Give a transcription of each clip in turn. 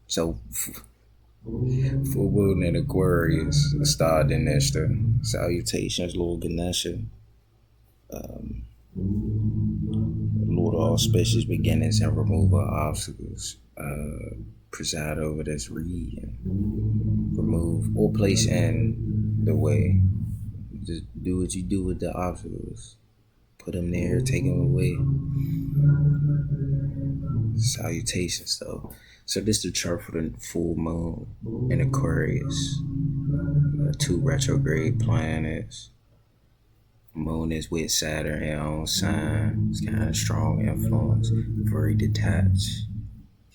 So, full moon in Aquarius, Star Dinestra, salutations, Lord Ganesha, Lord of all species, beginnings, and remove all obstacles. Preside over this read and remove or place in the way. Just do what you do with the obstacles. Put them there, take them away. Salutations, though. So this is the chart for the full moon in Aquarius. Two retrograde planets. Moon is with Saturn in own sign. It's kind of strong influence, very detached.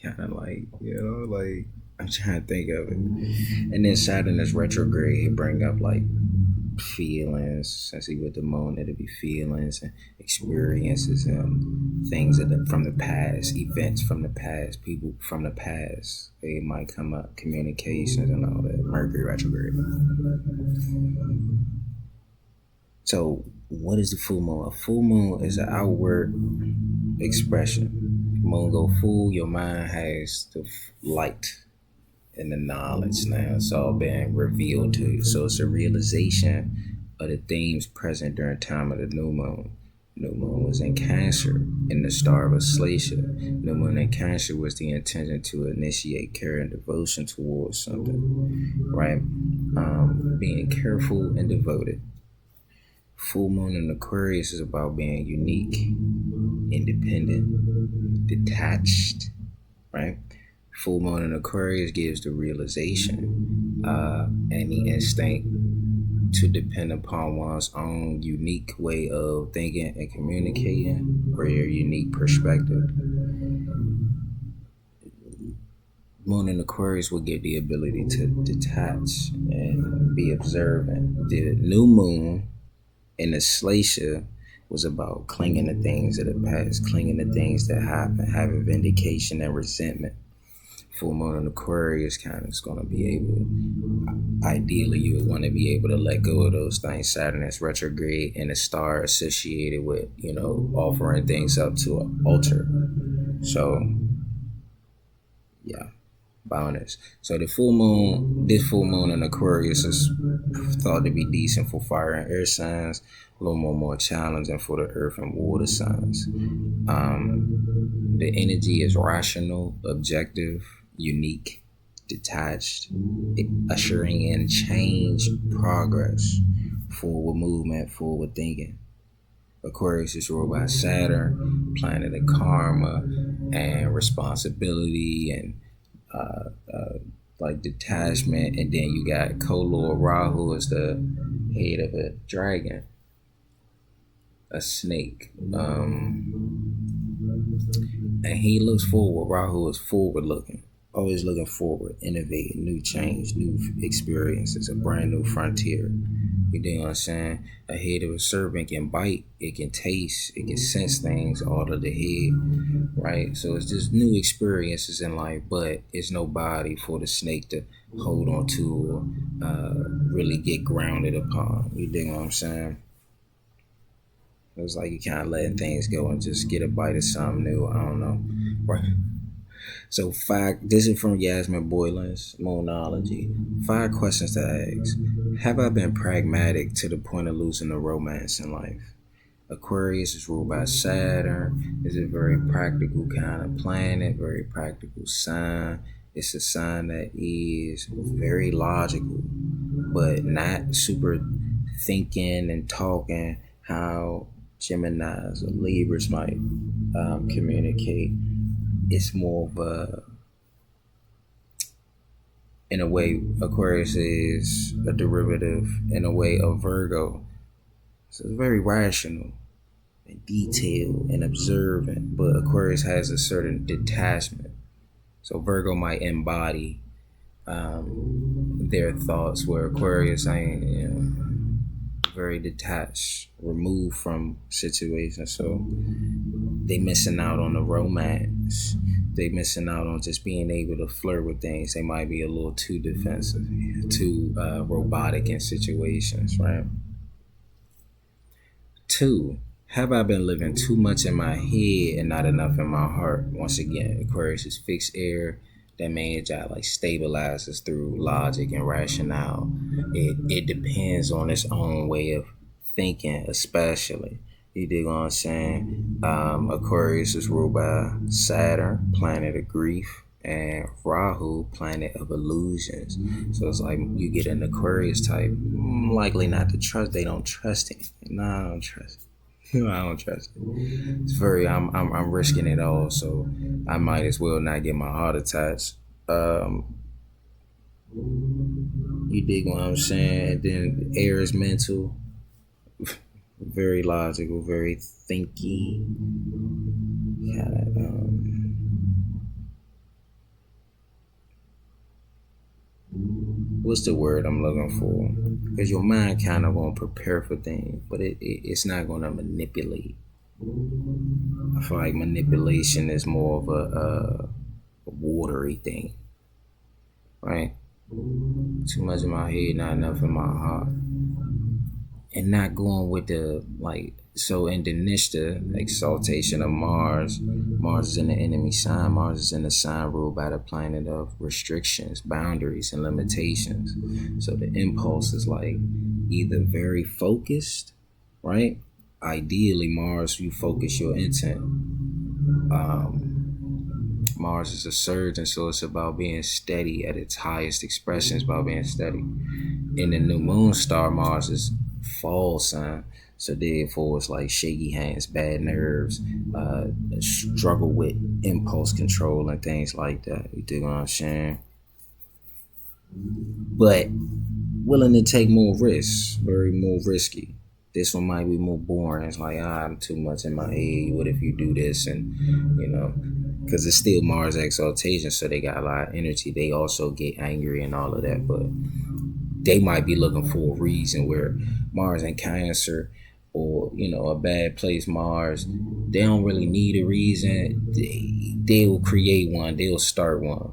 Kind of like, like I'm trying to think of it. And then Saturn is retrograde. It bring up like feelings. Since he with the moon, it'll be feelings and experiences and things from the past, events from the past, people from the past. They might come up, communications and all that. Mercury retrograde. So, what is the full moon? A full moon is an outward expression. Moon go full, your mind has the light and the knowledge now. It's all been revealed to you. So it's a realization of the themes present during time of the new moon. New moon was in Cancer in the star of Aslacia. New moon in Cancer was the intention to initiate care and devotion towards something, right? Being careful and devoted. Full moon in Aquarius is about being unique, independent, detached, right? Full moon in Aquarius gives the realization and the instinct to depend upon one's own unique way of thinking and communicating, or your unique perspective. Moon in Aquarius will give the ability to detach and be observant. The new moon in the Slatia was about clinging to things of the past, clinging to things that happened, having vindication and resentment. Full moon in Aquarius kind of is going to be able, ideally, you would want to be able to let go of those things. Saturn is retrograde and a star associated with, offering things up to an altar. So, yeah. Bonus. So this full moon in Aquarius is thought to be decent for fire and air signs, a little more challenging for the earth and water signs. The energy is rational, objective, unique, detached, ushering in change, progress, forward movement, forward thinking. Aquarius is ruled by Saturn, planet of karma and responsibility and like detachment, and then you got co-lord Rahu as the head of a dragon, a snake, and he looks forward. Rahu is forward looking, always looking forward, innovating, new change, new experiences, a brand new frontier. You know what I'm saying? A head of a serpent can bite, it can taste, it can sense things all of the head, right? So it's just new experiences in life, but it's no body for the snake to hold on to or really get grounded upon. You dig what I'm saying? It's like you kind of letting things go and just get a bite of something new. I don't know, right? So this is from Yasmin Boland's Moonology. 5 questions to ask. Have I been pragmatic to the point of losing the romance in life? Aquarius is ruled by Saturn. It's a very practical kind of planet, very practical sign. It's a sign that is very logical, but not super thinking and talking how Geminis or Libras might communicate. It's more of a, in a way, Aquarius is a derivative in a way of Virgo. So it's very rational and detailed and observant, but Aquarius has a certain detachment. So Virgo might embody their thoughts, where Aquarius ain't, very detached, removed from situations. So they missing out on the romance. They missing out on just being able to flirt with things. They might be a little too defensive, too robotic in situations, right? 2, have I been living too much in my head and not enough in my heart? Once again, Aquarius is fixed air, That means that like stabilizes through logic and rationale. It depends on its own way of thinking, especially. You dig what I'm saying? Aquarius is ruled by Saturn, planet of grief, and Rahu, planet of illusions. So it's like you get an Aquarius type, likely not to trust. They don't trust him. No, I don't trust. I don't trust it. It's very. I'm risking it all, so I might as well not get my heart attached. You dig what I'm saying? And then air is mental, very logical, very thinky. Kind of. What's the word I'm looking for? Because your mind kind of won't prepare for things, but it's not going to manipulate. I feel like manipulation is more of a watery thing, right? Too much in my head, not enough in my heart, and not going with the like. So in the Nishta, exaltation of Mars, Mars is in the enemy sign. Mars is in the sign ruled by the planet of restrictions, boundaries, and limitations. So the impulse is like either very focused, right? Ideally, Mars, you focus your intent. Mars is a surgeon, so it's about being steady at its highest expression. It's about being steady. In the new moon star, Mars is fall sign. So therefore, it's like shaky hands, bad nerves, struggle with impulse control and things like that. You dig what I'm saying? But willing to take more risks, very more risky. This one might be more boring. It's like, I'm too much in my head. What if you do this? And, because it's still Mars exaltation, so they got a lot of energy. They also get angry and all of that, but they might be looking for a reason where Mars in Cancer or, a bad place Mars, they don't really need a reason. They'll create one. They'll start one.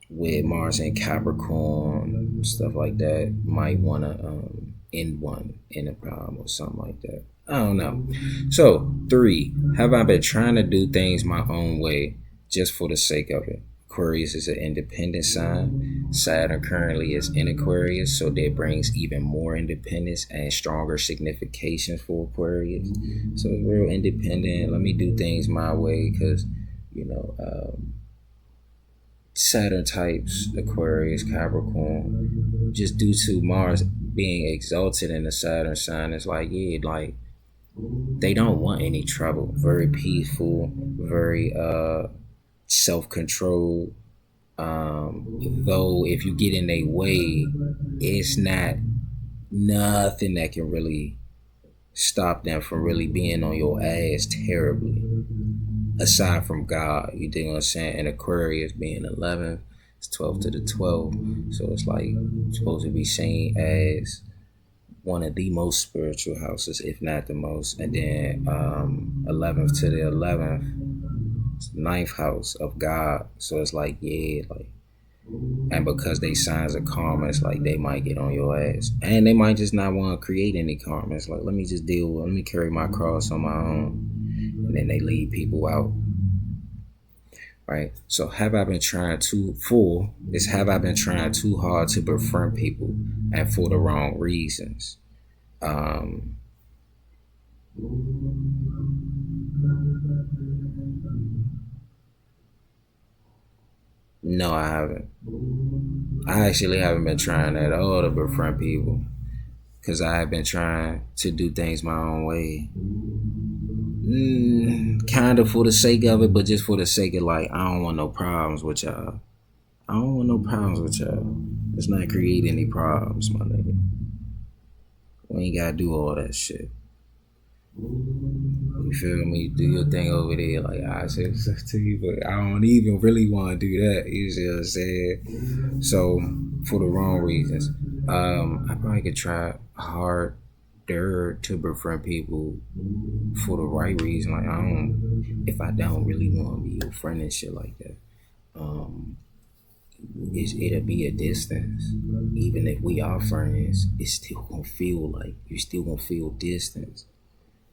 With Mars in Capricorn, stuff like that, might want to end one in a problem or something like that. I don't know. So 3, have I been trying to do things my own way just for the sake of it? Aquarius is an independent sign. Saturn currently is in Aquarius, so that brings even more independence and stronger significations for Aquarius. So it's real independent. Let me do things my way because, Saturn types, Aquarius, Capricorn, just due to Mars being exalted in the Saturn sign, it's like, they don't want any trouble. Very peaceful, very self-controlled. Though if you get in their way, it's not nothing that can really stop them from really being on your ass terribly. Aside from God, you dig what I'm saying? And Aquarius being 11, it's 12 to the 12. So it's like supposed to be seen as one of the most spiritual houses, if not the most. And then 11th to the 11th, 9th house of God. So it's like, and because they signs of karma, it's like they might get on your ass. And they might just not want to create any karma. It's like, let me carry my cross on my own. And then they leave people out. Right? So have I been trying too hard to befriend people and for the wrong reasons? No, I haven't. I actually haven't been trying at all to befriend people because I have been trying to do things my own way. Kind of for the sake of it, but just for the sake of I don't want no problems with y'all. Let's not create any problems, my nigga. We ain't gotta do all that shit. You feel me? Do your thing over there, I said stuff to you, but I don't even really want to do that. You see what I'm saying? So, for the wrong reasons, I probably could try harder to befriend people for the right reason. If I don't really want to be your friend and shit like that, it'll be a distance. Even if we are friends, it's still gonna feel like you're still gonna feel distance.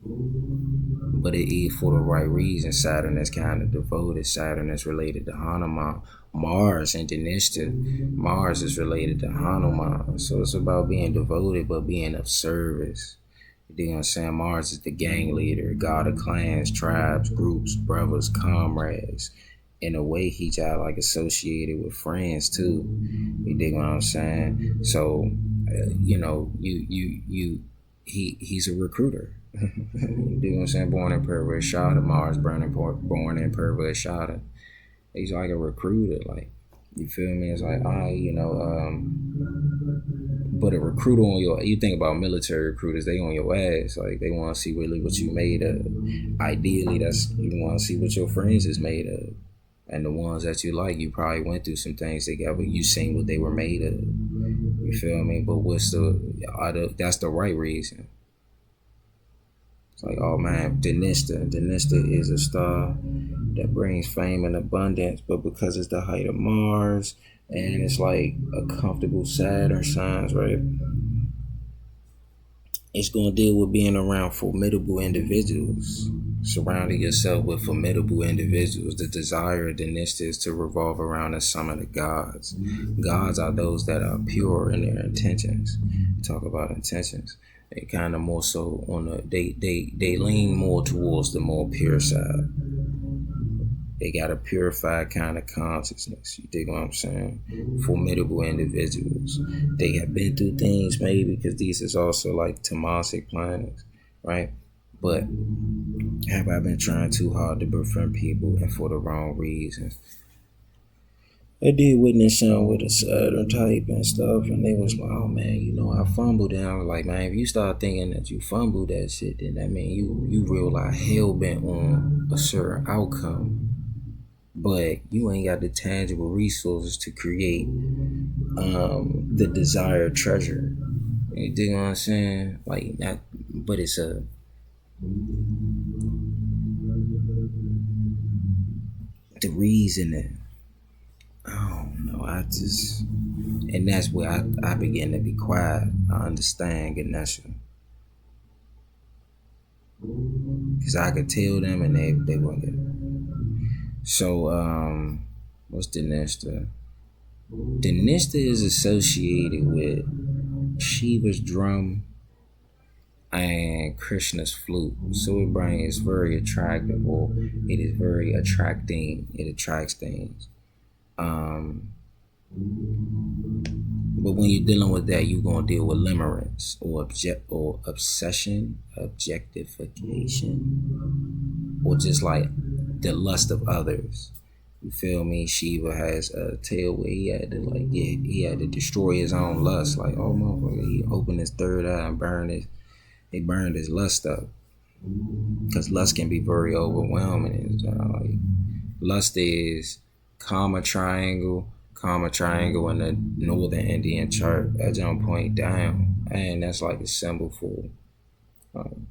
But it is for the right reason. Saturn is kind of devoted. Saturn is related to Hanuman. Mars and Dhanishta. Mars is related to Hanuman. So it's about being devoted, but being of service. You know what I'm saying? Mars is the gang leader, god of clans, tribes, groups, brothers, comrades. In a way, he got like associated with friends too. You dig what I'm saying? So, he's a recruiter. You dig what I'm saying? Born in Purvashada, Mars born in Purvashada. He's like a recruiter. Like, you feel me? It's like, but a recruiter you think about military recruiters, they on your ass. Like, they want to see really what you made of. Ideally, you want to see what your friends is made of. And the ones that you like, you probably went through some things together. You seen what they were made of. You feel me? But that's the right reason. It's like, oh man, Dhanishta is a star that brings fame and abundance, but because it's the height of Mars and it's like a comfortable Saturn signs, right? It's going to deal with being around formidable individuals. Surrounding yourself with formidable individuals. The desire of Dhanishta is to revolve around the sum of the gods. Gods are those that are pure in their intentions. Talk about intentions. They kind of more so they lean more towards the more pure side. They got a purified kind of consciousness. You dig what I'm saying? Formidable individuals. They have been through things maybe because these is also like Tamasic planets, right? But have I been trying too hard to befriend people and for the wrong reasons? I did witness some with a Saturn type and stuff, and they was like, oh man, I fumbled. And I was like, man, if you start thinking that you fumbled that shit, then that mean you realize hell bent on a certain outcome. But you ain't got the tangible resources to create the desired treasure. You dig what I'm saying? Like, not, but it's the reasoning. I don't know. And that's where I begin to be quiet. I understand Ganesha. Because I could tell them and they wouldn't get it. So, what's Dhanishta? Dhanishta is associated with Shiva's drum and Krishna's flute. So it brings very attractive, or it is very attracting. It attracts things. But when you're dealing with that, you're gonna deal with limerence or obsession, objectification, or just like the lust of others. You feel me? Shiva has a tale where he had to destroy his own lust. Like, oh motherfucker, he opened his third eye and burned his lust up. Because lust can be very overwhelming. Lust is karma triangle in the northern Indian chart. That jump point down, and that's like a symbol for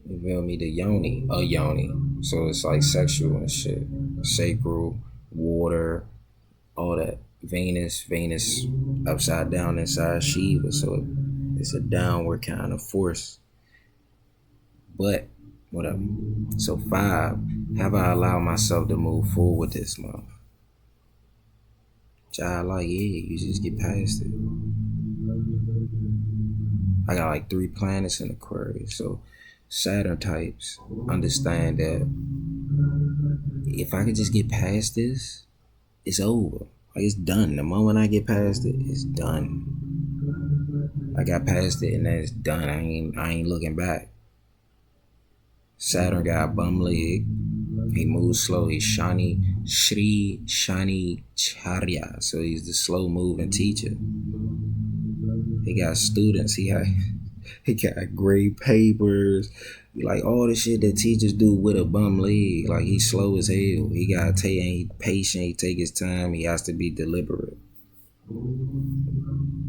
you feel me, the yoni, a yoni. So it's like sexual and shit, sacral, water, all that. Venus upside down inside Shiva, so it's a downward kind of force. But whatever. So 5, have I allowed myself to move forward this month? Child, like, yeah, you just get past it. I got like 3 planets in Aquarius, so Saturn types understand that if I could just get past this, it's over. Like, it's done. The moment I get past it, it's done. I got past it and then it's done. I ain't looking back. Saturn got a bum leg. He moves slow. He's Shri Shani Charya. So he's the slow moving teacher. He got students. He got grade papers. Like all the shit that teachers do with a bum leg. Like, he's slow as hell. He ain't patient. He take his time. He has to be deliberate.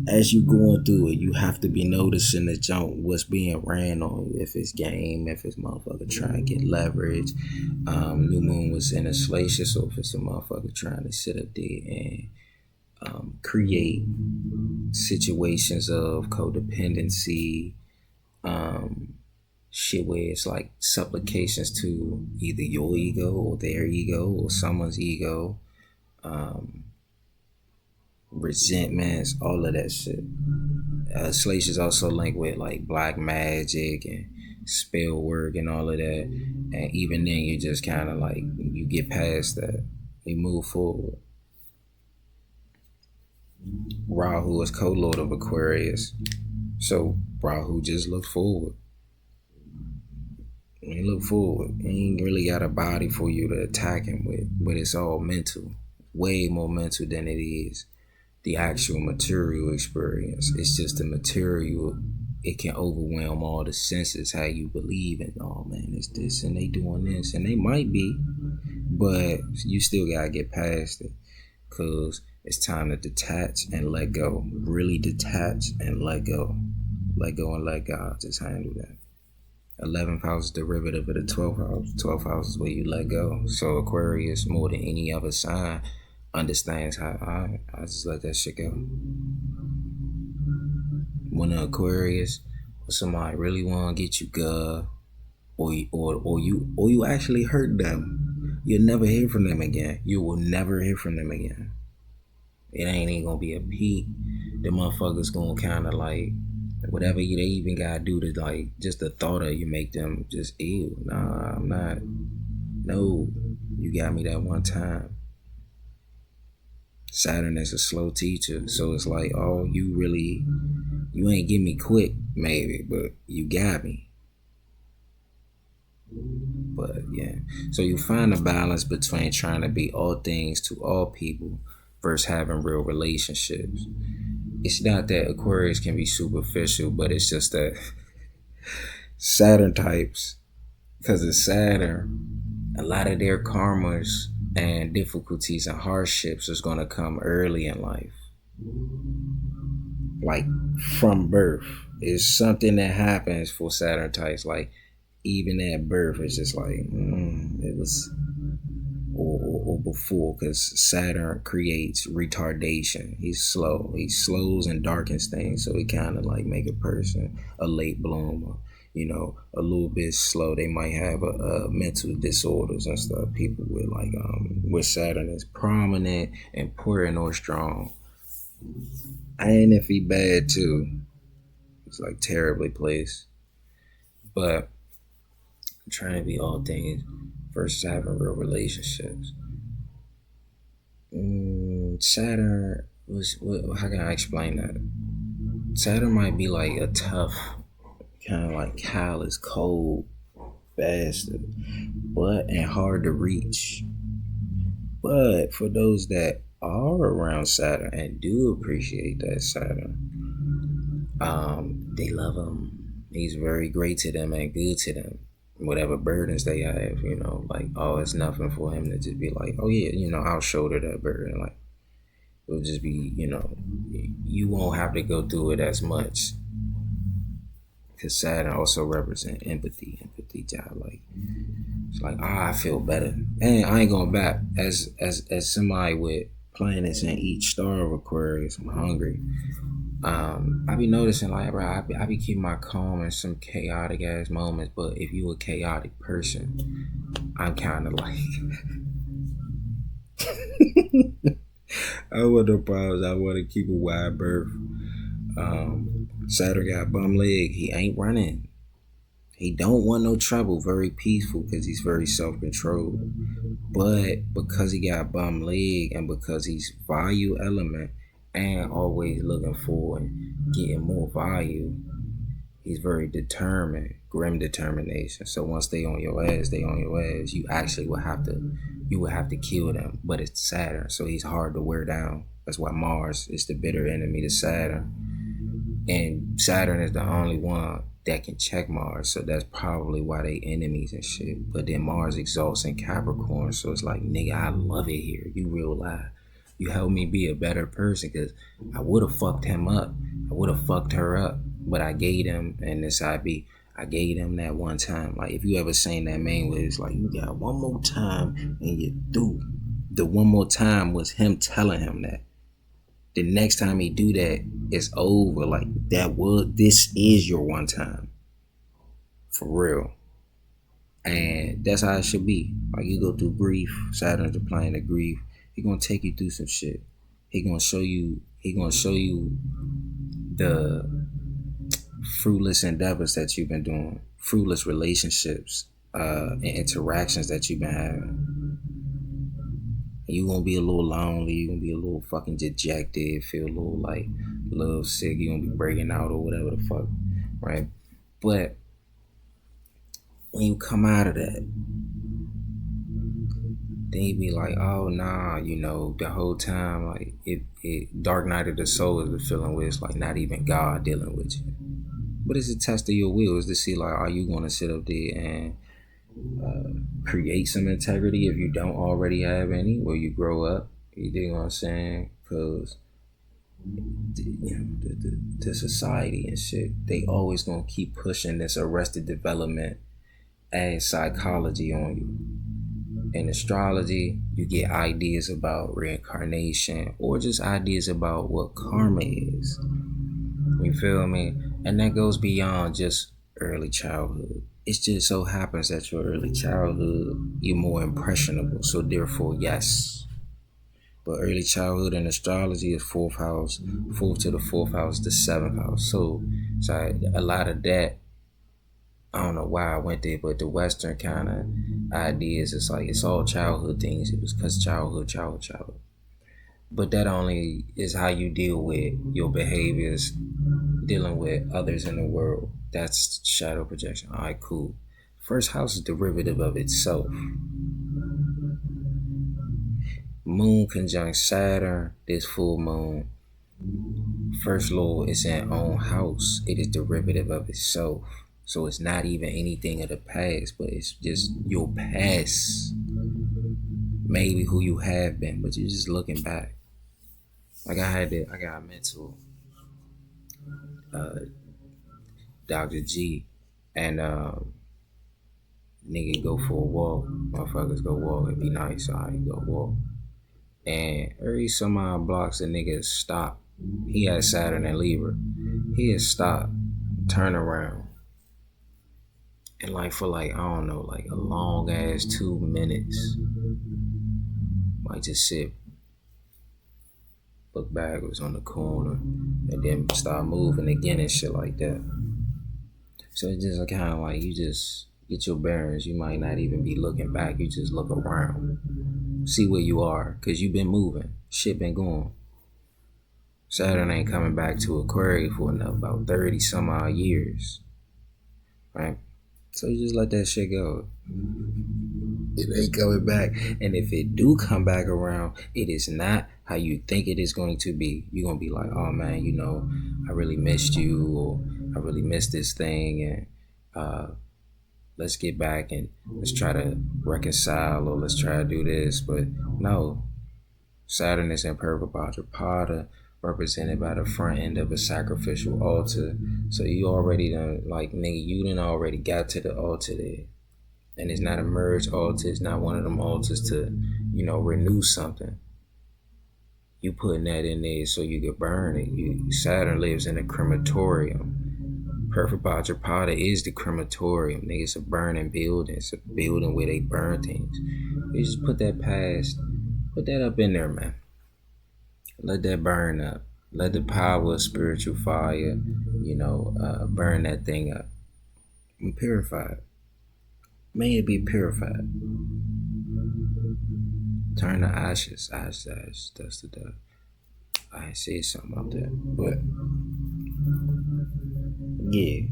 As you going through it, you have to be noticing the jump, what's being ran on. If it's game, if it's motherfucker trying to get leverage. New moon was in a salacious, so if it's a motherfucker trying to sit up there and create situations of codependency, shit where it's like supplications to either your ego or their ego or someone's ego, resentments, all of that shit. Slash is also linked with like black magic and spell work and all of that. And even then, you just kind of like, you get past that, you move forward. Rahu is co-lord of Aquarius, so Rahu just look forward. He look forward. He ain't really got a body for you to attack him with, but it's all mental, way more mental than it is the actual material experience. It's just the material. It can overwhelm all the senses, how you believe in, oh man, it's this and they doing this, and they might be, but you still gotta get past it, because it's time to detach and let go. Really detach and let go. Let go and let God just handle that. 11th house is derivative of the 12th house. 12th house is where you let go. So Aquarius, more than any other sign, understands how I just let that shit go. When an Aquarius or somebody really want to get you good, or you actually hurt them, you'll never hear from them again. You will never hear from them again. It ain't even gonna be a peep. The motherfuckers gonna kind of like, whatever they even gotta do to like, just the thought of you make them just ew. Nah, I'm not. No, you got me that one time. Saturn is a slow teacher, so it's like, oh, you ain't get me quick, maybe, but you got me. But yeah, so you find a balance between trying to be all things to all people versus having real relationships. It's not that Aquarius can be superficial, but it's just that Saturn types, because it's Saturn, a lot of their karmas and difficulties and hardships is going to come early in life. Like from birth. It's something that happens for Saturn types. Like even at birth, it's just like, it was, or before, because Saturn creates retardation. He's slow. He slows and darkens things, so it kind of like make a person a late bloomer. You know, a little bit slow. They might have a mental disorders and stuff. People with like with Saturn is prominent, important, or strong. And if he bad too, it's like terribly placed. But I'm trying to be all things versus having real relationships. Saturn was, how can I explain that? Saturn might be like a tough, kind of like callous, cold bastard, and hard to reach. But for those that are around Saturn and do appreciate that Saturn, they love him. He's very great to them and good to them. Whatever burdens they have, you know, like, oh, it's nothing for him to just be like, oh yeah, you know, I'll shoulder that burden. Like, it'll just be, you know, you won't have to go through it as much. Because Saturn also represents empathy job. Like, it's like, I feel better. And I ain't going back. As somebody with planets in each star of Aquarius, I'm hungry. I be noticing, like, bro, I be keeping my calm in some chaotic ass moments, but if you a chaotic person, I'm kind of like, I want no problems. I want to keep a wide berth. Saturn got bum leg. He ain't running. He don't want no trouble. Very peaceful because he's very self-controlled. But because he got bum leg and because he's value element and always looking for and getting more value, he's very determined, grim determination. So once they on your ass, they on your ass. You actually would have to kill them. But it's Saturn, so he's hard to wear down. That's why Mars is the bitter enemy to Saturn. And Saturn is the only one that can check Mars, so that's probably why they enemies and shit. But then Mars exalts in Capricorn, so it's like, nigga, I love it here. You real life. You helped me be a better person, because I would have fucked him up. I would have fucked her up. But I gave him, and this I gave him that one time. Like, if you ever seen that meme where it's like, you got one more time and you do. The one more time was him telling him that. The next time he do that, it's over. Like, this is your one time. for real. And that's how it should be. Like you go through grief, Saturn's the planet of grief. He gonna take you through some shit. He gonna show you the fruitless endeavors that you've been doing, fruitless relationships, and interactions that you've been having. And you gonna be a little lonely, you gonna be a little fucking dejected, feel a little sick, you gonna be breaking out or whatever the fuck. Right? But when you come out of that, then you be like, oh nah, the whole time, like it Dark Night of the Soul is the feeling where it's like not even God dealing with you. But it's a test of your will, is to see like, are you gonna sit up there and create some integrity if you don't already have any where you grow up? You dig what I'm saying? Because the society and shit, they always gonna keep pushing this arrested development as psychology on you. In astrology, you get ideas about reincarnation or just ideas about what karma is. You feel me? And that goes beyond just early childhood. It just so happens that your early childhood, you're more impressionable. So therefore, yes. But early childhood in astrology is fourth house, fourth to the fourth house, the seventh house. So a lot of that, I don't know why I went there, but the Western kind of ideas, it's like it's all childhood things. It was because childhood. But that only is how you deal with your behaviors, dealing with others in the world. That's shadow projection. All right, cool. First house is derivative of itself. Moon conjunct Saturn, this full moon. First lord is in own house. It is derivative of itself. So it's not even anything of the past, but it's just your past. Maybe who you have been, but you're just looking back. Like I got a mentor, Dr. G, and nigga go for a walk. Motherfuckers go walk. It'd be nice. Alright, go walk. And every some odd blocks, the nigga stop. He had Saturn and Libra. He had stopped, turn around. And like for I don't know, like a long ass 2 minutes. Might just sit, look backwards on the corner, and then start moving again and shit like that. So it's just kind of like you just get your bearings. You might not even be looking back. You just look around, see where you are, because you've been moving. Shit been going. Saturn ain't coming back to Aquarius for about 30 some odd years. Right? So you just let that shit go. It ain't coming back. And if it do come back around, it is not how you think it is going to be. You're going to be like, oh man, I really missed you, or I really missed this thing, and let's get back and let's try to reconcile, or let's try to do this. But no, Saturn is in Purvabhadrapada, represented by the front end of a sacrificial altar. So you already done, like, nigga, you done already got to the altar there. And it's not a merge altar. It's not one of them altars to, renew something. You putting that in there so you can burn it. Saturn lives in a crematorium. Purvabhadrapada is the crematorium. Nigga, it's a burning building. It's a building where they burn things. You just put that up in there, man. Let that burn up. Let the power of spiritual fire, burn that thing up. And purify it. May it be purified. Turn the ashes, dust to dust. I say something about that. But yeah.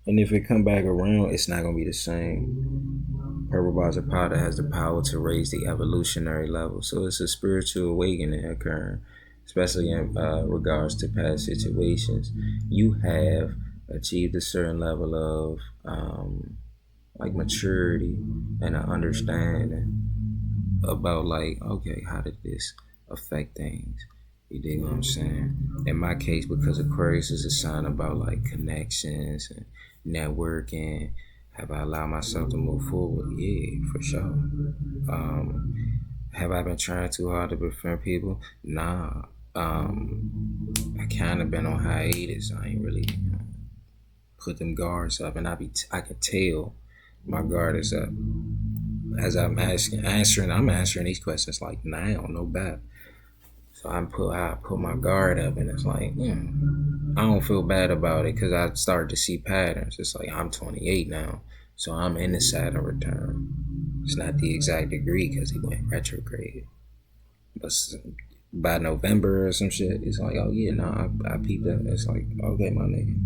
And if it come back around, it's not gonna be the same. Purvabhadrapada has the power to raise the evolutionary level. So it's a spiritual awakening occurring, especially in regards to past situations. You have achieved a certain level of maturity and an understanding about okay, how did this affect things? You dig what I'm saying? In my case, because Aquarius is a sign about connections and networking, have I allowed myself to move forward? Yeah, for sure. Have I been trying too hard to befriend people? Nah. I kind of been on hiatus. I ain't really put them guards up, and I could tell my guard is up as I'm answering these questions like now, no bad. So I put my guard up, and it's like, I don't feel bad about it because I started to see patterns. It's like I'm 28 now, so I'm in the Saturn return. It's not the exact degree because he went retrograde, but by November or some shit, it's like, oh yeah, nah, I peeped that. It's like, okay, my nigga,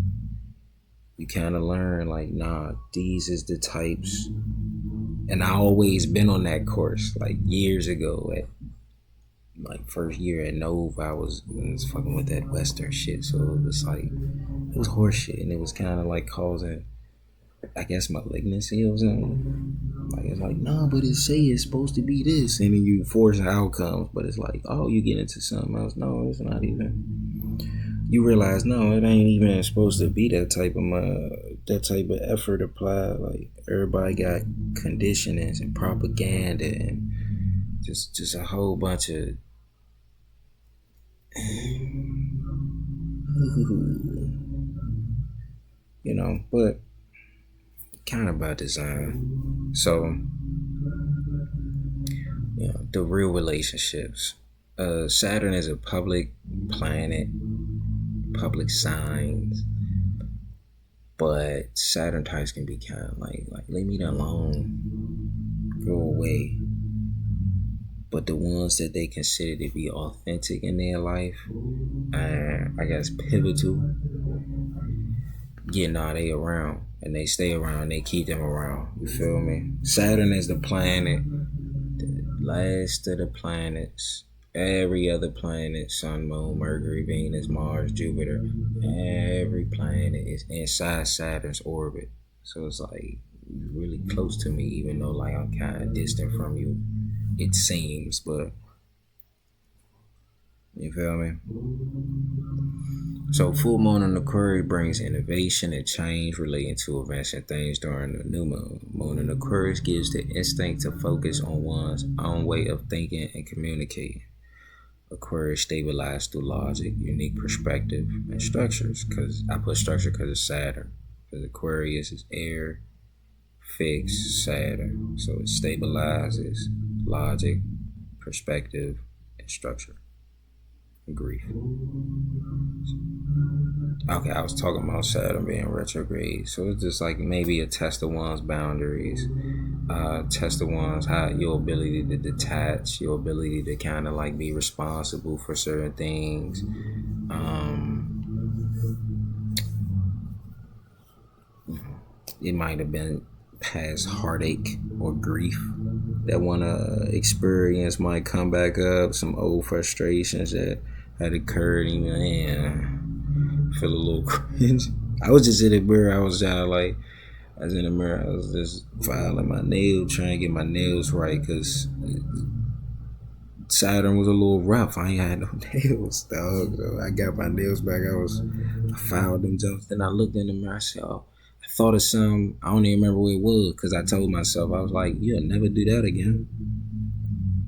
you kind of learn like, nah, these is the types, and I always been on that course like years ago at like first year at Nova. I was fucking with that Western shit, so it was like it was horse shit, and it was kind of like causing, I guess, malignancy or something. Like it's like, nah, but it say it's supposed to be this, and then you force outcomes, but it's like, oh, you get into something else. No, it's not even. You realize, no, it ain't even supposed to be that type of effort applied. Like everybody got conditionings and propaganda and just a whole bunch of. You know, but kind of by design. So, you know, the real relationships. Saturn is a public planet, public signs, but Saturn types can be kind of like leave me alone, go away. But the ones that they consider to be authentic in their life, and I guess pivotal, they around and they stay around. They keep them around. You feel me? Saturn is the planet, the last of the planets. Every other planet, Sun, Moon, Mercury, Venus, Mars, Jupiter, every planet is inside Saturn's orbit. So it's like really close to me, even though like I'm kind of distant from you. It seems, but you feel me? So full moon in Aquarius brings innovation and change relating to events and things during the new moon. Moon in Aquarius gives the instinct to focus on one's own way of thinking and communicating. Aquarius stabilized through logic, unique perspective, and structures. Because I put structure because it's Saturn. Because Aquarius is air, fixed, Saturn. So it stabilizes logic, perspective, and structure. Grief. Okay, I was talking about Saturn being retrograde, so it's just like maybe a test of one's boundaries, test of one's how your ability to detach, your ability to kind of like be responsible for certain things. It might have been past heartache or grief that one experience might come back up, some old frustrations that had occurred, feel a little cringe. I was just in the mirror, I was in the mirror, I was just filing my nails, trying to get my nails right, because Saturn was a little rough. I ain't had no nails, dog. So I got my nails back, I filed them jumps, then I looked in the mirror, I said, oh, I thought of some, I don't even remember what it was, because I told myself, I was like, you'll never do that again.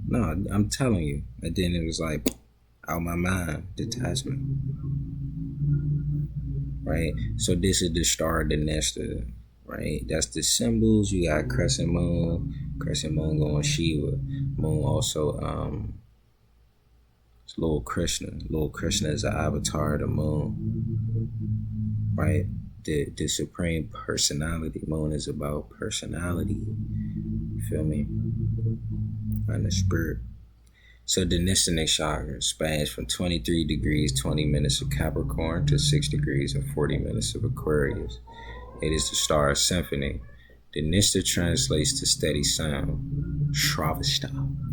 No, I'm telling you. And then it was like, out my mind, detachment. Right? So this is the star of the Nestor, right? That's the symbols. You got crescent moon going Shiva. Moon also, it's Lord Krishna. Lord Krishna is the avatar of the moon, right? The supreme personality. Moon is about personality. You feel me? And the spirit. So the Nishtha chakra spans from 23 degrees 20 minutes of Capricorn to 6 degrees and 40 minutes of Aquarius. It is the star of symphony. The Nishtha translates to steady sound, Shravashta,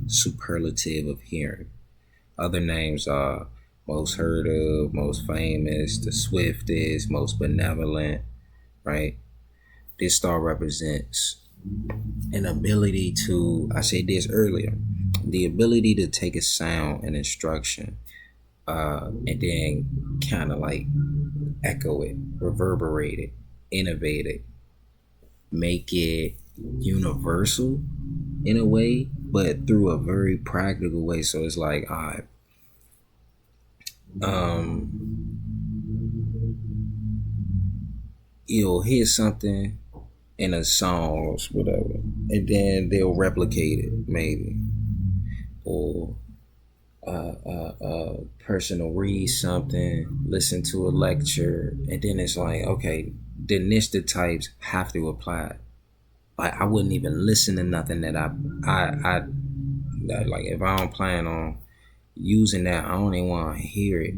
superlative of hearing. Other names are most heard of, most famous, the swiftest, most benevolent, right? This star represents an ability to, I said this earlier, the ability to take a sound and instruction and then kind of like echo it, reverberate it, innovate it, make it universal in a way, but through a very practical way. So it's like, all right, you'll hear something in a song or whatever, and then they'll replicate it maybe, or a person will read something, listen to a lecture, and then it's like, okay, the initiative types have to apply. Like I wouldn't even listen to nothing that I that, like if I don't plan on using that, I don't even want to hear it.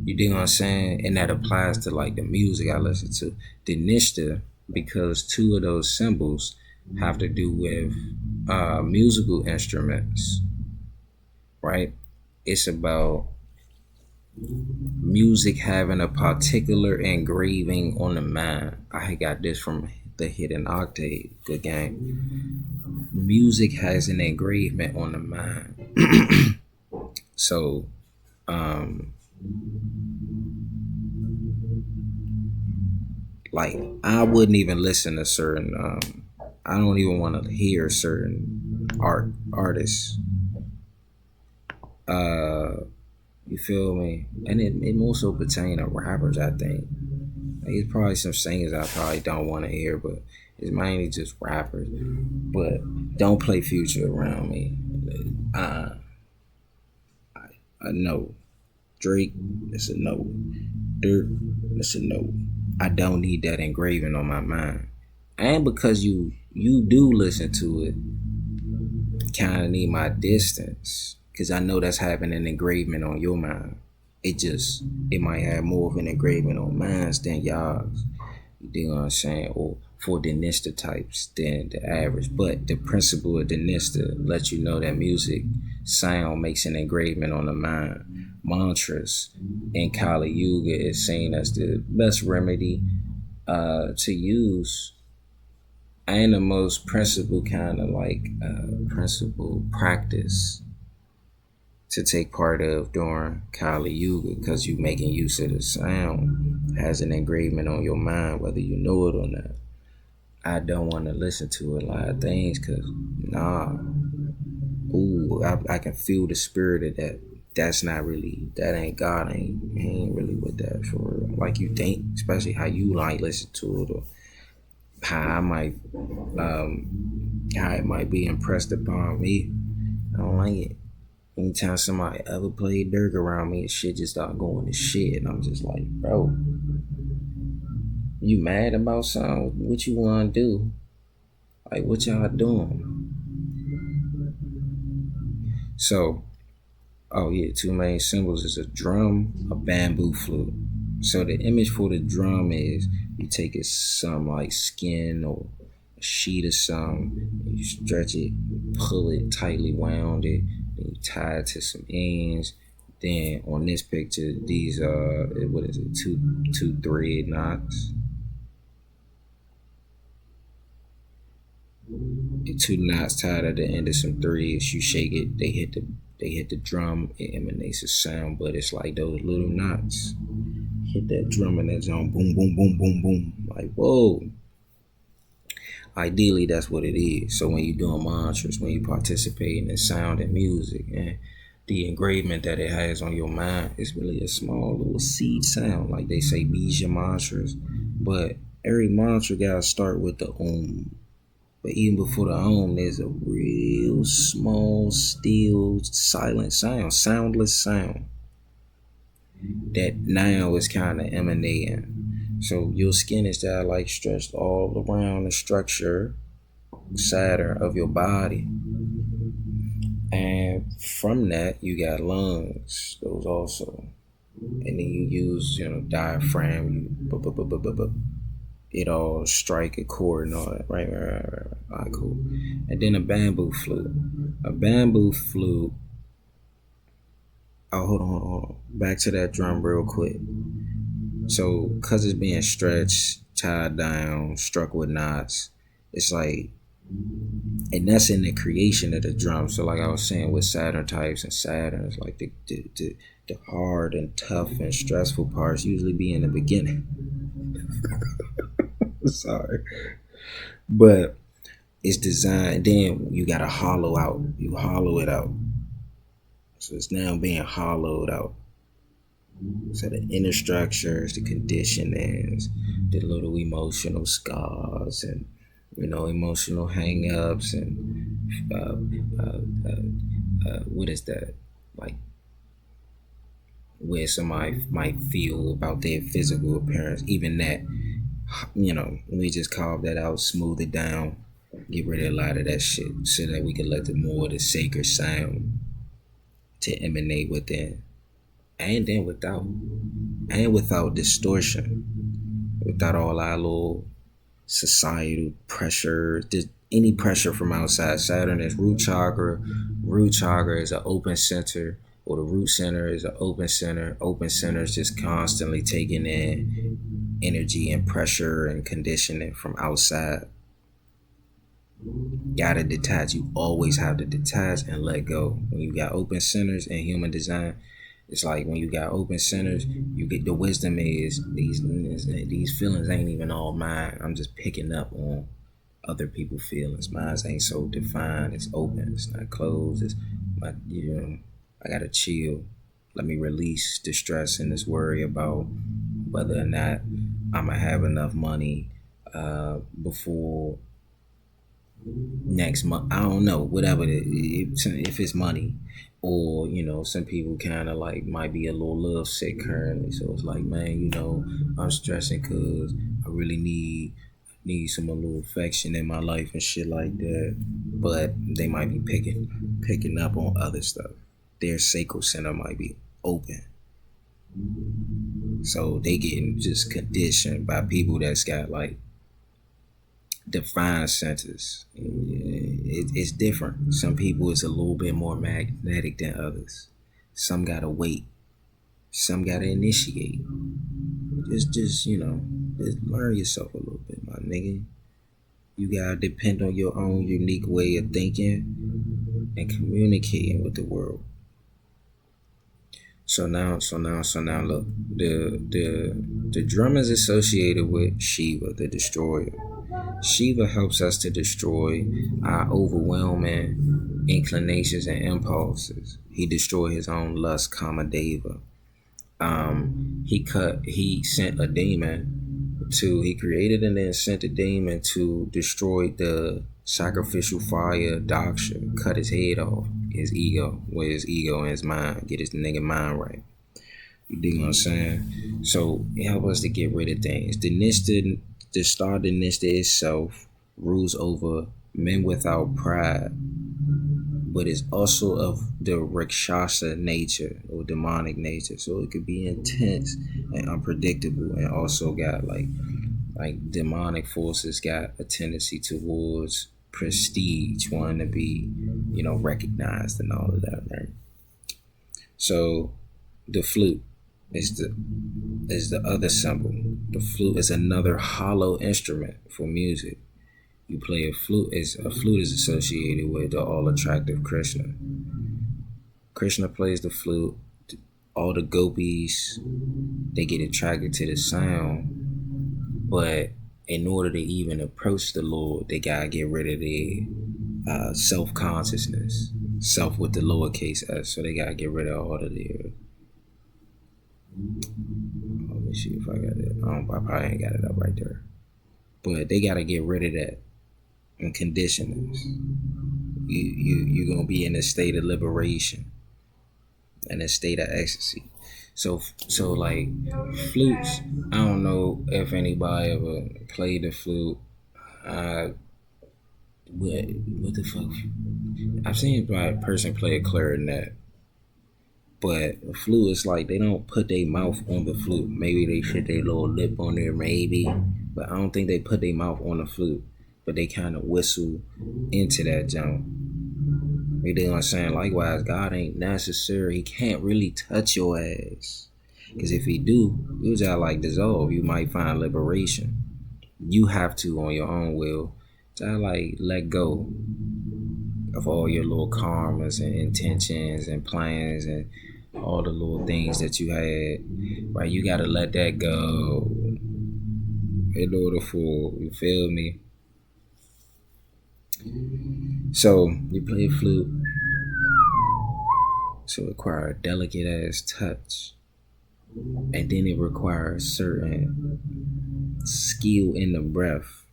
You dig what I'm saying? And that applies to like the music I listen to. The initiative, because two of those symbols have to do with musical instruments, right? It's about music having a particular engraving on the mind. I got this from the Hidden Octave. Good game. Music has an engravement on the mind. So, um, like I wouldn't even listen to certain. I don't even want to hear certain artists. You feel me? And it more so pertain to rappers, I think. Like, it's probably some singers I probably don't want to hear, but it's mainly just rappers. But don't play Future around me. Uh, I know. Drake, it's a no. Dirt, it's a no. I don't need that engraving on my mind. And because you do listen to it, kind of need my distance, because I know that's having an engravement on your mind. It might have more of an engravement on mine than y'all's. You dig what I'm saying? Or for the Nista types than the average. But the principle of the Nista lets you know that music sound makes an engravement on the mind. Mantras in Kali Yuga is seen as the best remedy to use, and the most principle kind of like principle practice to take part of during Kali Yuga, because you making use of the sound has an engravement on your mind whether you know it or not. I don't want to listen to a lot of things because nah, I can feel the spirit of that. That's not really, that ain't God, ain't really with that for real. Like you think, especially how you like listen to it, or how I might how it might be impressed upon me. I don't like it. Anytime somebody ever played Dirk around me, shit just start going to shit, and I'm just like, bro, you mad about something? What you want to do? Like, what y'all doing? So, oh yeah, two main symbols is a drum, a bamboo flute. So the image for the drum is you take it some like skin or a sheet or something, you stretch it, pull it tightly wound it, then you tie it to some ends. Then on this picture, these what is it, two thread knots. The two knots tied at the end of some threads. You shake it, they hit the drum, it emanates a sound, but it's like those little knots hit that drum and that zone, boom, boom, boom, boom, boom. Like, whoa. Ideally, that's what it is. So when you're doing mantras, when you participate in sound and music, and the engravement that it has on your mind is really a small little seed sound. Like they say, bija mantras, but every mantra gotta start with the But even before the there's a real small, still, silent sound, soundless sound that now is kind of emanating. So your skin is that like stretched all around the structure, Saturn of your body. And from that, you got lungs, those also. And then you use, diaphragm, it all strike a chord and all that. Right. All right, cool. And then a bamboo flute. A bamboo flute. Oh, hold on. Back to that drum real quick. So, because it's being stretched, tied down, struck with knots, it's like, and that's in the creation of the drum. So, like I was saying with Saturn types and Saturn, it's like the hard and tough and stressful parts usually be in the beginning. Sorry. But it's designed, then you gotta hollow out. You hollow it out. So it's now being hollowed out. So the inner structures, the conditionings, the little emotional scars, and emotional hang-ups, and what is that? Like where somebody might feel about their physical appearance. Even that, we just carve that out, smooth it down, get rid of a lot of that shit, so that we can let the more of the sacred sound to emanate within, and then without distortion, without all our little societal pressure, any pressure from outside. Saturn is root chakra. Root chakra is an open center, or the root center is an open center. Open center is just constantly taking in energy and pressure and conditioning from outside. Gotta detach. You always have to detach and let go. When you got open centers in human design, it's like when you got open centers, you get the wisdom is these feelings ain't even all mine. I'm just picking up on other people's feelings. Mine ain't so defined. It's open. It's not closed. It's my I gotta chill. Let me release the stress and this worry about whether or not I'ma have enough money before next month. I don't know, whatever if it's money, or some people kind of like might be a little love sick currently. So it's like, man, I'm stressing because I really need some a little affection in my life and shit like that. But they might be picking up on other stuff. Their sacral center might be open, so they getting just conditioned by people that's got like defined centers. It's different. Some people is a little bit more magnetic than others. Some gotta wait. Some gotta initiate. Just learn yourself a little bit, my nigga. You gotta depend on your own unique way of thinking and communicating with the world. So now, look, the drum is associated with Shiva, the destroyer. Shiva helps us to destroy our overwhelming inclinations and impulses. He destroyed his own lust, Kamadeva. He sent a demon he created and then sent a demon to destroy the sacrificial fire Daksha, cut his head off, his ego, with his ego and his mind, get his nigga mind right. You dig what I'm saying? So it helps us to get rid of things. The star Nishta itself rules over men without pride, but it's also of the Rakshasa nature or demonic nature. So it could be intense and unpredictable, and also got like demonic forces got a tendency towards prestige, wanting to be, recognized and all of that, right? So the flute is the other symbol. The flute is another hollow instrument for music. You play a flute is associated with the all attractive Krishna. Krishna plays the flute. All the gopis, they get attracted to the sound, but in order to even approach the Lord, they gotta get rid of their self-consciousness, self with the lowercase s. So they gotta get rid of all of their. Let me see if I got it. I probably ain't got it up right there, but they gotta get rid of that and conditionings. You're gonna be in a state of liberation and a state of ecstasy. So like flutes, I don't know if anybody ever played the flute. What the fuck? I've seen a person play a clarinet, but a flute is like they don't put their mouth on the flute. Maybe they put their little lip on there, maybe, but I don't think they put their mouth on the flute. But they kind of whistle into that jump. You know what I'm saying? Likewise, God ain't necessary. He can't really touch your ass. Because if he do, you just like dissolve. You might find liberation. You have to, on your own will, just like let go of all your little karmas and intentions and plans and all the little things that you had. Right? You got to let that go in order for, you feel me? So you play flute, so acquire a delicate ass touch. And then it requires certain skill in the breath.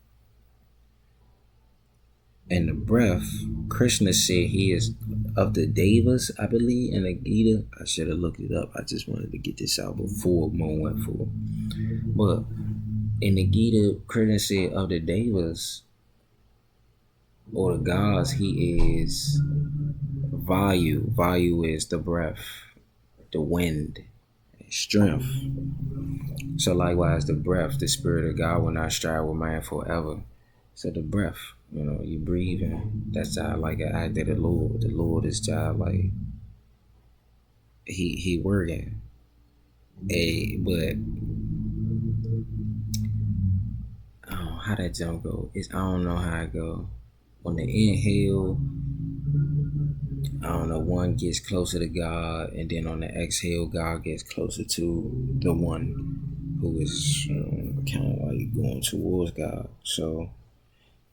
And the breath, Krishna said he is of the Devas, I believe, in the Gita. I should have looked it up. I just wanted to get this out before Moon went full. But in the Gita, Krishna said of the Devas, or the gods, he is Vayu. Vayu is the breath, the wind, strength. So likewise, the breath, the spirit of God will not strive with man forever. So the breath, you breathing. That's how like an act of the Lord. The Lord is job like he working. But I don't know how that jump go. I don't know how it go. On the inhale, I don't know, one gets closer to God, and then on the exhale, God gets closer to the one who is kind of like going towards God. So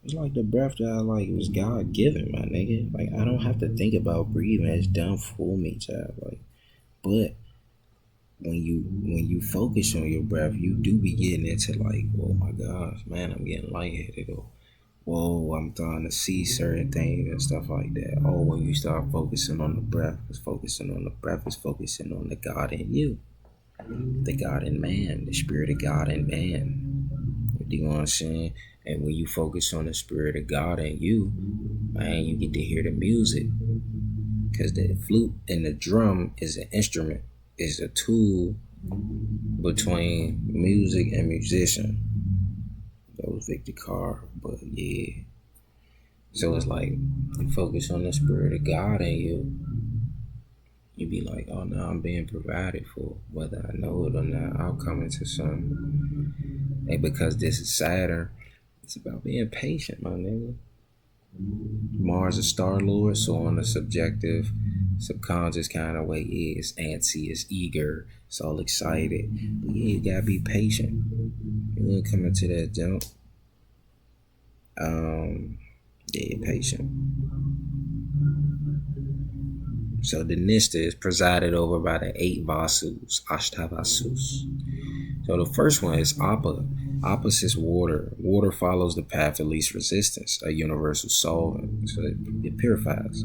it's like the breath that I like was God given, my nigga. Like I don't have to think about breathing; it's done for me, child. Like, but when you focus on your breath, you do be getting into like, oh my gosh, man, I'm getting lightheaded, or whoa, I'm starting to see certain things and stuff like that. Oh, when you start focusing on the breath, it's focusing on the breath, it's focusing on the God in you, the God in man, the spirit of God in man. You know what I'm saying? And when you focus on the spirit of God in you, man, you get to hear the music. Because the flute and the drum is an instrument, is a tool between music and musician. That was Victor Carr, but yeah. So it's like you focus on the spirit of God in you be like, oh no, I'm being provided for, whether I know it or not. I'll come into some. And because this is Saturn, it's about being patient, my nigga. Mars is Star Lord, so on a subjective, subconscious kind of way, it's antsy, it's eager, it's all excited. But yeah, you gotta be patient. You're gonna come into that jump. Yeah, patient. So the Nista is presided over by the 8 Vasus, Ashtavasus. So the first one is Appa. Opposites water. Water follows the path of least resistance, a universal solvent. So it purifies.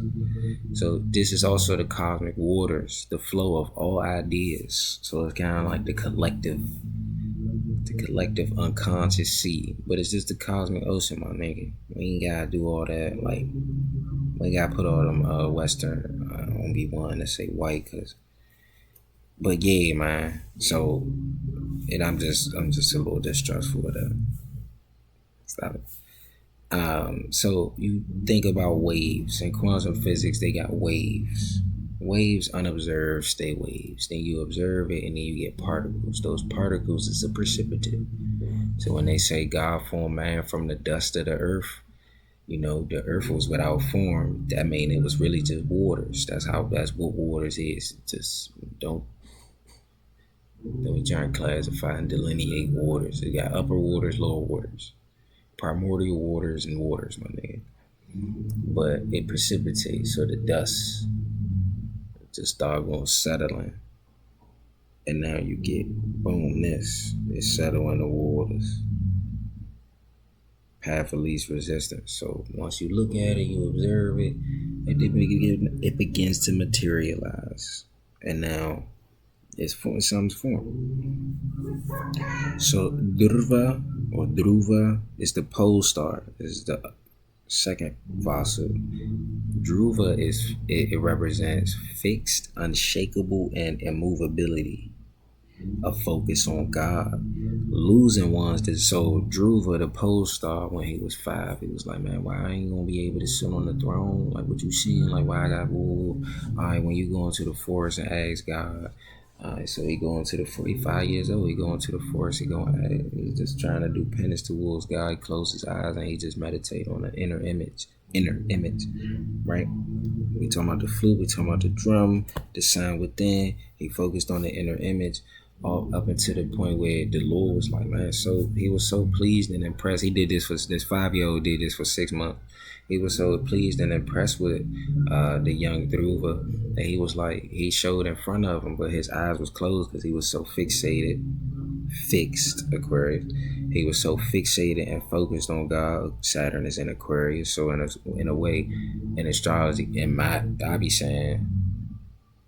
So this is also the cosmic waters, the flow of all ideas. So it's kind of like the collective unconscious sea. But it's just the cosmic ocean, my nigga. We ain't gotta do all that. Like, we gotta put all them Western, I don't be one to say white, but yeah, man. So, and I'm just a little distrustful with that. Stop it. So you think about waves in quantum physics. They got waves. Waves unobserved stay waves. Then you observe it, and then you get particles. Those particles is a precipitate. So when they say God formed man from the dust of the earth, the earth was without form. That mean it was really just waters. That's what waters is. Just don't we try and classify and delineate waters. You got upper waters, lower waters, primordial waters, and waters, my nigga. But it precipitates, so the dust just start going settling. And now you get boom, this is settling the waters. Path of least resistance. So once you look at it, you observe it, and it begins to materialize. And now it's something's formed. So Dhruva is the pole star. Is the second Vasu. Dhruva it represents fixed, unshakable, and immovability. A focus on God. Losing ones that so Dhruva, the pole star, when he was 5, he was like, man, why I ain't gonna be able to sit on the throne? Like, what you seeing? Like, why I got all right, when you go into the forest and ask God. So he going to the 45 years old. He going to the forest. He's just trying to do penance towards God. He closed his eyes and he just meditate on the inner image, right? We talking about the flute. We talking about the drum, the sound within. He focused on the inner image. all up until the point where the Lord was like, man, so he was so pleased and impressed. He did this for this 5-year-old did this for 6 months. He was so pleased and impressed with the young Dhruva that he was like, he showed in front of him, but his eyes was closed because he was so fixed Aquarius. He was so fixated and focused on God. Saturn is in Aquarius, so in a way, in astrology, I be saying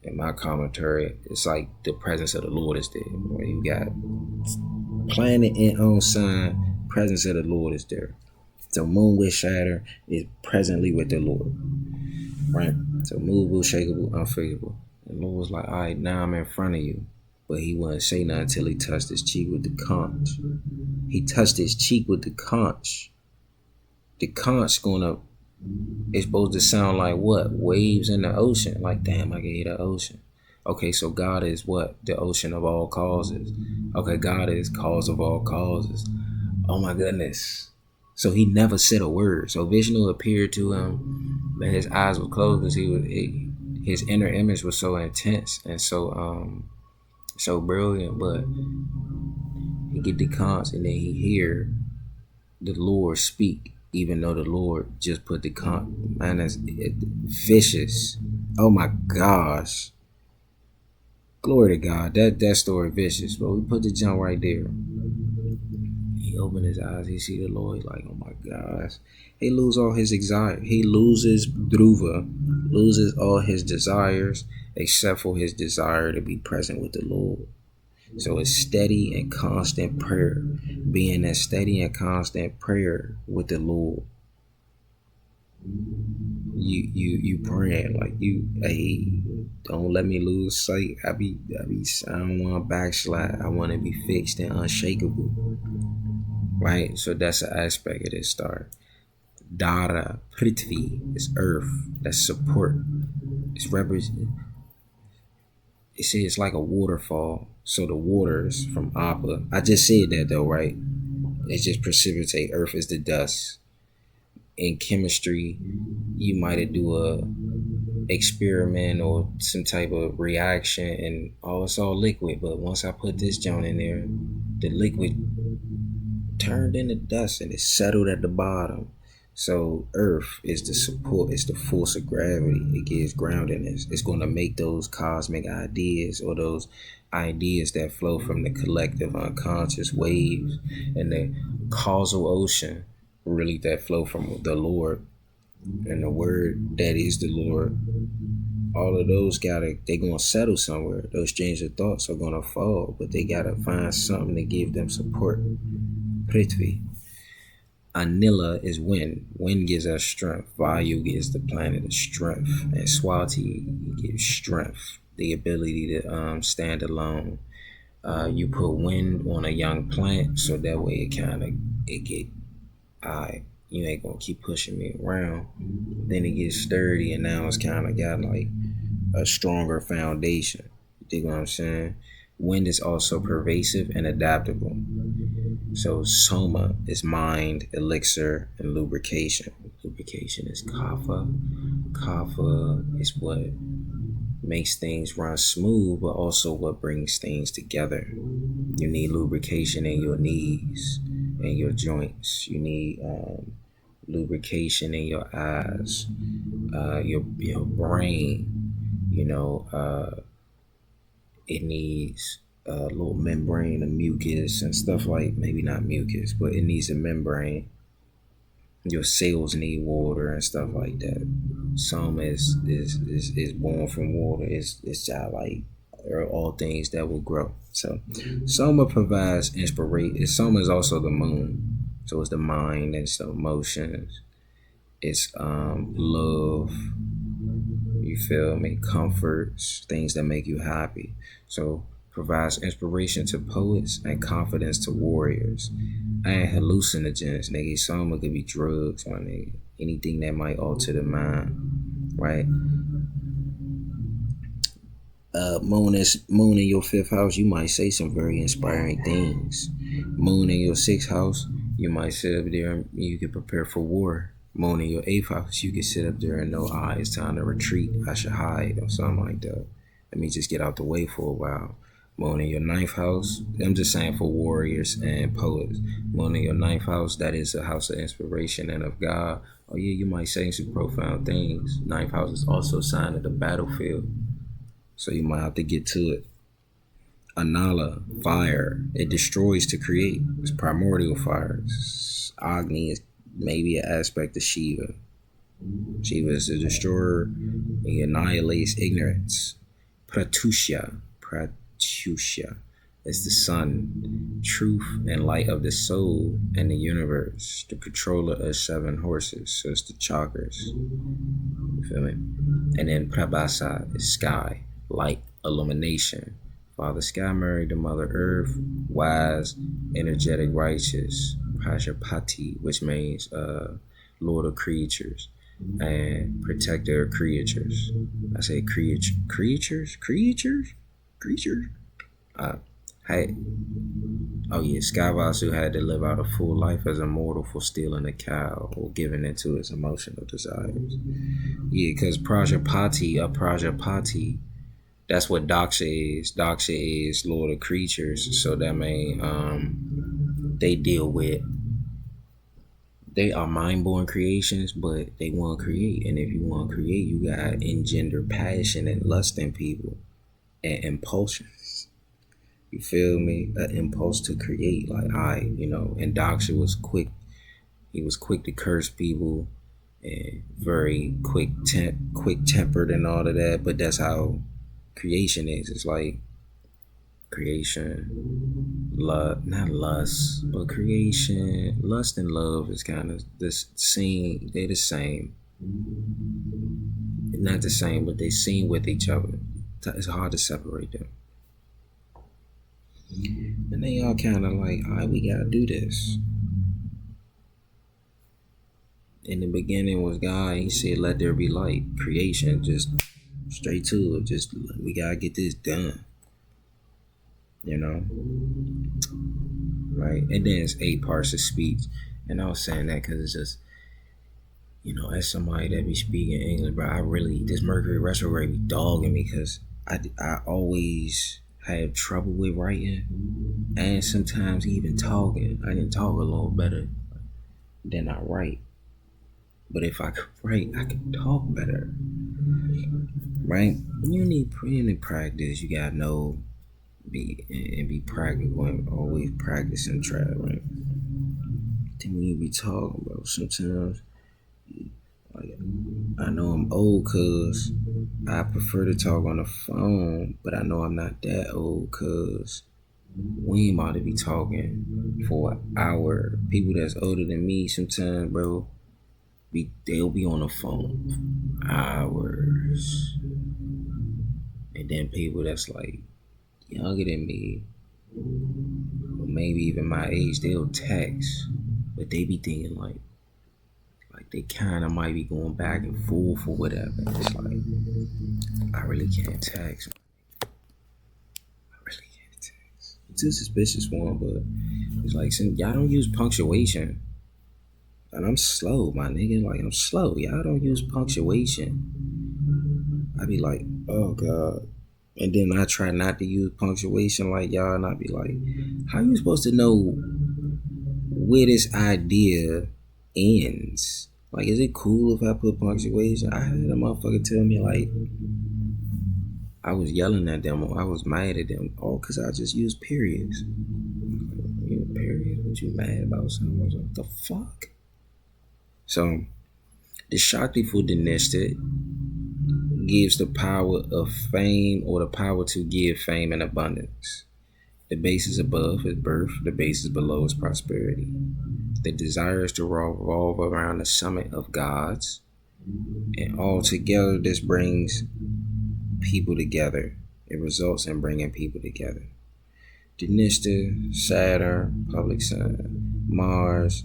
in my commentary, it's like the presence of the Lord is there. Where you got planet in own sign, presence of the Lord is there. So moon with Saturn is presently with the Lord, right? So movable, shakeable, unfigurable. And the Lord was like, all right, now I'm in front of you. But he wouldn't say nothing until he touched his cheek with the conch. He touched his cheek with the conch. The conch it's supposed to sound like what? Waves in the ocean. Like, damn, I can hear the ocean. Okay, so God is what? The ocean of all causes. Okay, God is cause of all causes. Oh my goodness. So he never said a word. So Vishnu appeared to him, but his eyes were closed because his inner image was so intense and so brilliant. But he get the conch and then he hear the Lord speak, even though the Lord just put the conch. Man, that's vicious. Oh my gosh. Glory to God. That story vicious, but we put the jump right there. He opened his eyes, he see the Lord, he's like, oh my gosh. He lose all his desire. He loses Dhruva, loses all his desires, except for his desire to be present with the Lord. So it's steady and constant prayer. Being that steady and constant prayer with the Lord. You praying like hey, don't let me lose sight. I don't want to backslide. I want to be fixed and unshakable. Right? So that's an aspect of this star. Dara, Prithvi is earth. That's support. It's represented. It says it's like a waterfall. So the waters from Appa. I just said that though, right? It just precipitate. Earth is the dust. In chemistry, you might do a experiment or some type of reaction and it's all liquid. But once I put this joint in there, the liquid turned into dust and it settled at the bottom. So earth is the support, it's the force of gravity. It gives groundedness. It's going to make those cosmic ideas or those ideas that flow from the collective unconscious waves and the causal ocean really that flow from the Lord and the word that is the Lord. All of those they're going to settle somewhere. Those strange of thoughts are going to fall, but they got to find something to give them support. Prithvi. Anila is wind. Wind gives us strength. Vayu gives the planet strength. And Swati gives strength. The ability to stand alone. You put wind on a young plant, so that way you ain't gonna keep pushing me around. Then it gets sturdy, and now it's kind of got like a stronger foundation. You dig what I'm saying? Wind is also pervasive and adaptable. So Soma is mind, elixir, and lubrication. Lubrication is kapha. Kapha is what makes things run smooth, but also what brings things together. You need lubrication in your knees and your joints. You need lubrication in your eyes, your brain. It needs a little membrane of mucus and stuff like, maybe not mucus, but it needs a membrane. Your cells need water and stuff like that. Some is born from water. It's just like all things that will grow. So Soma provides inspiration. Soma is also the moon. So it's the mind, it's the emotions, it's love, you feel me, comforts, things that make you happy. So provides inspiration to poets and confidence to warriors. And hallucinogens, nigga. Soma could be drugs, my nigga. Anything that might alter the mind, right? Moon in your 5th house, you might say some very inspiring things. Moon in your 6th house, you might sit up there and you can prepare for war. Moon in your 8th house, you can sit up there and know, it's time to retreat. I should hide or something like that. Let me just get out the way for a while. Moon in your ninth house. I'm just saying for warriors and poets. Moon in your ninth house, that is a house of inspiration and of God. Oh yeah, you might say some profound things. Ninth house is also a sign of the battlefield. So you might have to get to it. Anala, fire. It destroys to create. It's primordial fire. Agni is maybe an aspect of Shiva. Shiva is the destroyer. He annihilates ignorance. Pratusha. Pratusha is the sun, truth and light of the soul and the universe. The controller of 7 horses. So it's the chakras. You feel me? And then Prabhasa is sky, light, illumination. Father Sky married the Mother Earth, wise, energetic, righteous. Prajapati, which means Lord of creatures and protector of creatures. I say creatures. Hey, oh yeah, Sky Vasu had to live out a full life as a mortal for stealing a cow or giving it to his emotional desires. Yeah, because Prajapati, that's what Daksha is. Daksha is Lord of creatures, so that may they deal with. They are mind-born creations, but they want to create. And if you want to create, you got to engender passion and lust in people and impulsions. You feel me? An impulse to create. Like and Daksha was quick. He was quick to curse people and very quick-tempered and all of that. But that's how creation is. It's like creation, love, not lust, but creation. Lust and love is kind of the same. They're the same. Not the same, but they sing with each other. It's hard to separate them. And they all kind of like, all right, we gotta do this. In the beginning was God. He said, "Let there be light." Creation, just straight to it. Just we gotta get this done. Right? And then it's 8 parts of speech. And I was saying that because it's just, as somebody that be speaking English, bro, this Mercury retrograde be dogging me because I always have trouble with writing and sometimes even talking. I can talk a little better than I write. But if I could write, I could talk better. Right? You need practice. You gotta know be practical and always practice and try, right? Then when you be talking about sometimes, like, I know I'm old cause I prefer to talk on the phone, but I know I'm not that old cause we ain't about to be talking for an hour. People that's older than me sometimes, bro, they'll be on the phone for hours. And then people that's like younger than me, or maybe even my age, they'll text, but they be thinking like they kind of might be going back and forth or whatever. It's like, I really can't text. It's a suspicious one, but it's like, y'all don't use punctuation. And I'm slow, my nigga. Like, I'm slow. Y'all don't use punctuation. I be like, oh God. And then I try not to use punctuation like y'all, and I be like, how you supposed to know where this idea ends? Like, is it cool if I put punctuation? I had a motherfucker tell me, like, I was yelling at them or I was mad at them, all because I just used periods. Period? What you mad about something? I was like, what the fuck? So, the Shakti for Dineshta gives the power of fame or the power to give fame and abundance. The base is above is birth, the base is below is prosperity. The desire is to revolve around the summit of gods, and all together this brings people together. It results in bringing people together. Dineshta, Saturn, public sun, Mars,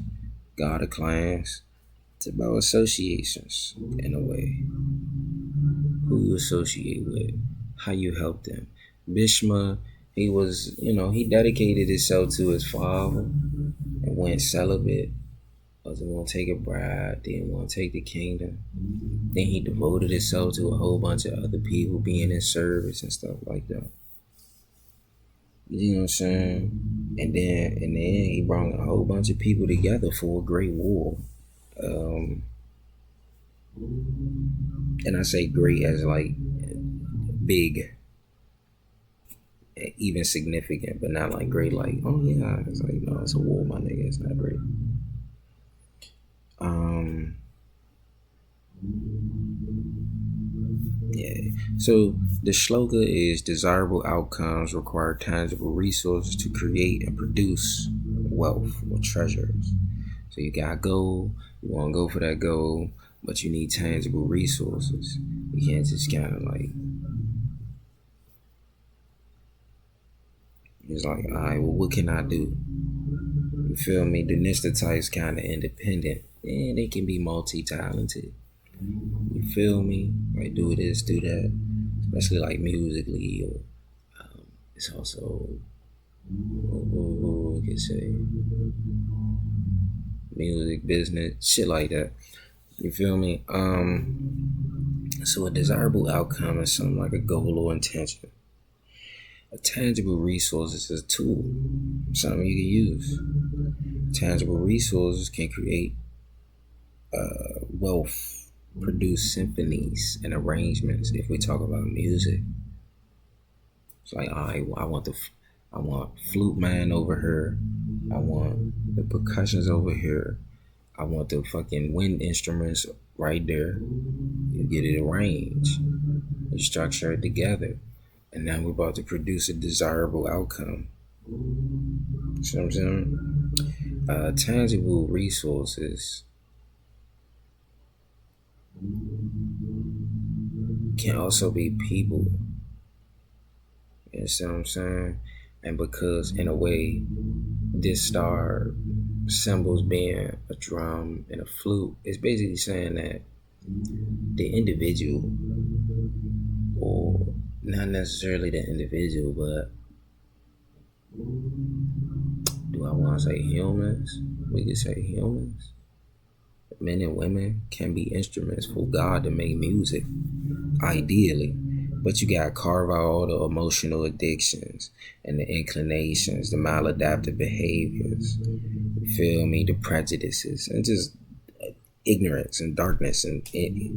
god of clans. It's about associations in a way. Who you associate with, how you help them. Bhishma, he was, he dedicated himself to his father and went celibate. Wasn't going to take a bride, didn't want to take the kingdom. Then he devoted himself to a whole bunch of other people being in service and stuff like that. You know what I'm saying? And then in the end, he brought a whole bunch of people together for a great war. Um, and I say great as like big, even significant, but not like great. Like, oh yeah, it's like no, it's a war, my nigga. It's not great. Um, yeah. So the shloka is desirable outcomes require tangible resources to create and produce wealth or treasures. So you got gold, you want to go for that gold, but you need tangible resources. You can't just kind of like, it's like, all right, well, what can I do? You feel me? The Nista type's kind of independent, and they can be multi-talented. You feel me? Like do this, do that, especially like musically, or it's also, what we can say, music, business, shit like that. You feel me? So a desirable outcome is something like a goal or intention. A tangible resource is a tool, something you can use. Tangible resources can create wealth, produce symphonies and arrangements. If we talk about music, it's like, all right, well, I want flute man over here. I want the percussions over here. I want the fucking wind instruments right there. You get it arranged. You structure it together. And now we're about to produce a desirable outcome. See what I'm saying? Tangible resources can also be people. You see what I'm saying? And because, in a way, this star symbols being a drum and a flute, it's basically saying that the individual, or not necessarily the individual, but do I want to say humans? We could say humans. Men and women can be instruments for God to make music, ideally. But you gotta carve out all the emotional addictions and the inclinations, the maladaptive behaviors, you feel me, the prejudices, and just ignorance and darkness and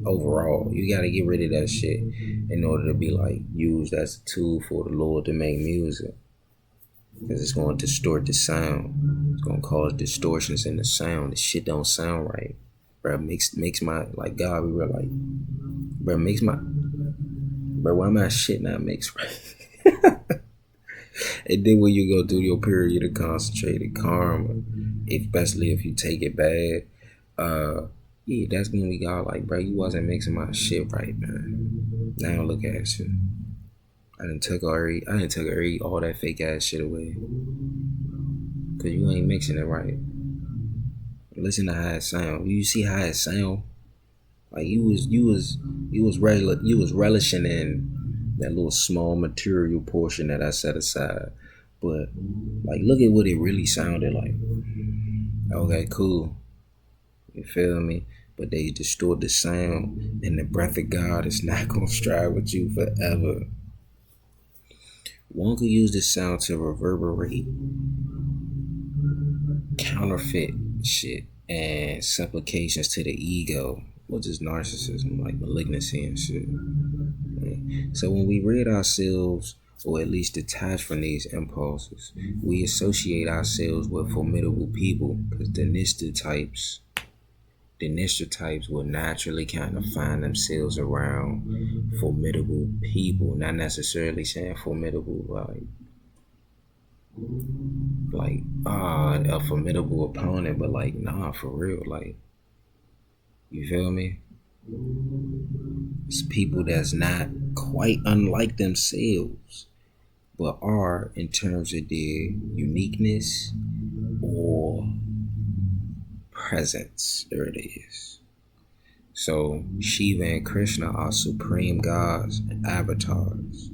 overall. You gotta get rid of that shit in order to be like used as a tool for the Lord to make music. Because it's going to distort the sound. It's going to cause distortions in the sound. The shit don't sound right. Bro, makes my, like God, we were like, bro, why my shit not mixed right? And then when you go through your period of concentrated karma, especially if you take it bad, yeah, that's when we got like, bro, you wasn't mixing my shit right, man. Now look at you. I didn't took all that fake ass shit away. Cause you ain't mixing it right. Listen to how it sound. You see how it sound? Like you was relishing in that little small material portion that I set aside. But like look at what it really sounded like. Okay, cool. You feel me? But they distort the sound, and the breath of God is not gonna strive with you forever. One could use the sound to reverberate counterfeit shit and supplications to the ego, which is narcissism, like malignancy and shit. Right? So when we rid ourselves, or at least detach from these impulses, we associate ourselves with formidable people, because the Nistra types will naturally kind of find themselves around formidable people, not necessarily saying formidable a formidable opponent, but like nah, for real, like, you feel me? It's people that's not quite unlike themselves, but are in terms of their uniqueness or presence. There it is. So Shiva and Krishna are supreme gods and avatars.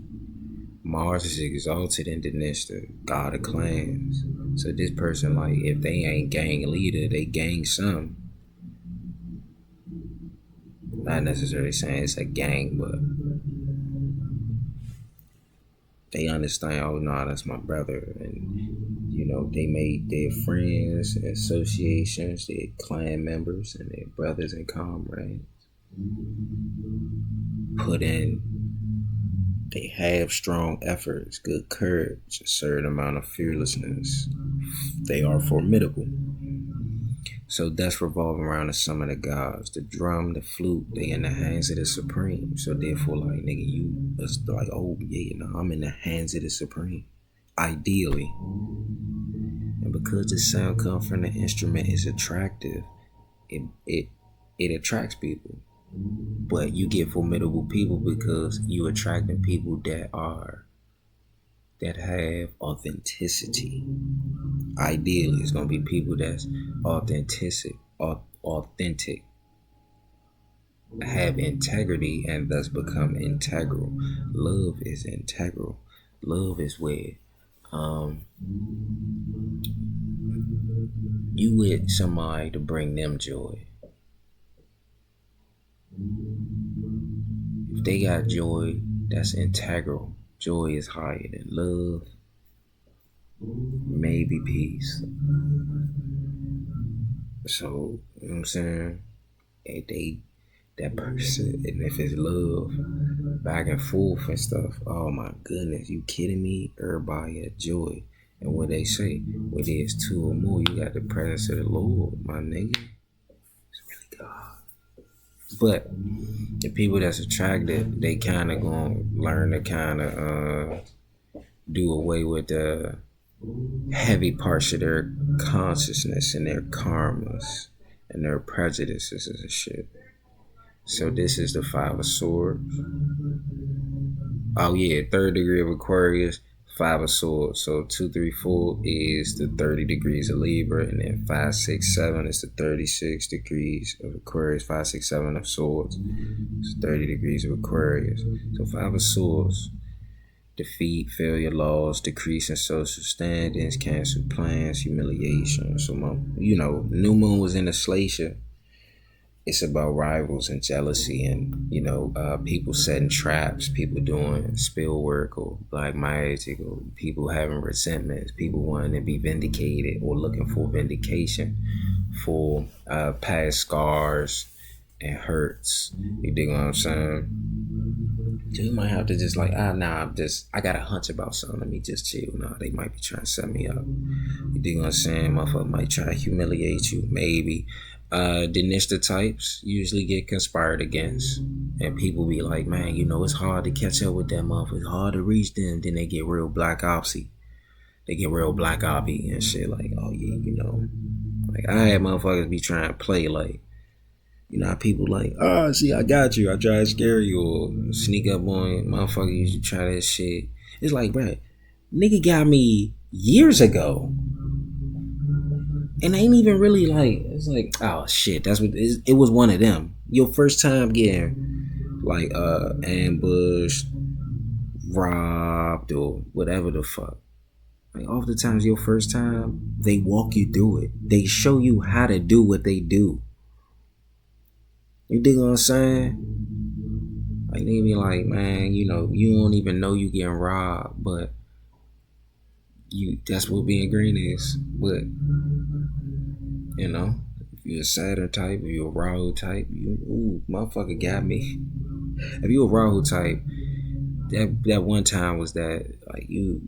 Mars is exalted in the Nista, god of clans. So this person, like, if they ain't gang leader, they gang some. Not necessarily saying it's a gang, but They understand, oh no, that's my brother. And, they made their friends, associations, their clan members, and their brothers and comrades put in, they have strong efforts, good courage, a certain amount of fearlessness. They are formidable. So that's revolving around the sum of the gods. The drum, the flute, they in the hands of the supreme. So therefore, like, nigga, you it's like, oh yeah, I'm in the hands of the supreme. Ideally. And because the sound comes from the instrument is attractive, it attracts people. But you get formidable people because you attracting people that have authenticity. Ideally, it's gonna be people that's authentic, have integrity, and thus become integral. Love is integral. Love is where you with somebody to bring them joy. If they got joy, that's integral. Joy is higher than love, maybe peace. So, you know what I'm saying? If that person, and if it's love, back and forth and stuff, oh my goodness, you kidding me? Everybody had joy. And what they say, where there's two or more, you got the presence of the Lord, my nigga. It's really God. But the people that's attracted, they kind of gonna learn to kind of do away with the heavy parts of their consciousness and their karmas and their prejudices and shit. So this is the Five of Swords. Oh yeah, third degree of Aquarius, Five of Swords. So 2, 3, 4 is the 30 degrees of Libra, and then 5, 6, 7 is the 36 degrees of Aquarius. 5, 6, 7 of Swords. It's 30 degrees of Aquarius. So Five of Swords. Defeat, failure, loss, decrease in social standings, cancel plans, humiliation. So new moon was in the Slatia. It's about rivals and jealousy and, people setting traps, people doing spill work or black magic, or people having resentments, people wanting to be vindicated or looking for vindication for past scars and hurts. You dig what I'm saying? So you might have to just like, I got a hunch about something. Let me just chill. Nah, they might be trying to set me up. You dig what I'm saying? Motherfucker might try to humiliate you, maybe. The Nista types usually get conspired against, and people be like, man, it's hard to catch up with that motherfucker. It's hard to reach them. Then they get real black opsy. They get real black oppy and shit. Like, oh yeah, like I had motherfuckers be trying to play like, how people like, oh, see, I got you. I try to scare you or sneak up on you. Motherfucker used to try that shit. It's like, bro, nigga got me years ago. And ain't even really like, it's like, oh shit, that's what it was. One of them. Your first time getting like ambushed, robbed, or whatever the fuck. Like oftentimes your first time, they walk you through it. They show you how to do what they do. You dig what I'm saying? Like they be like, man, you don't even know you getting robbed, but that's what being green is. But if you're a Saturn type, if you're a Rahu type, motherfucker got me. If you're a Rahu type, that one time was that like you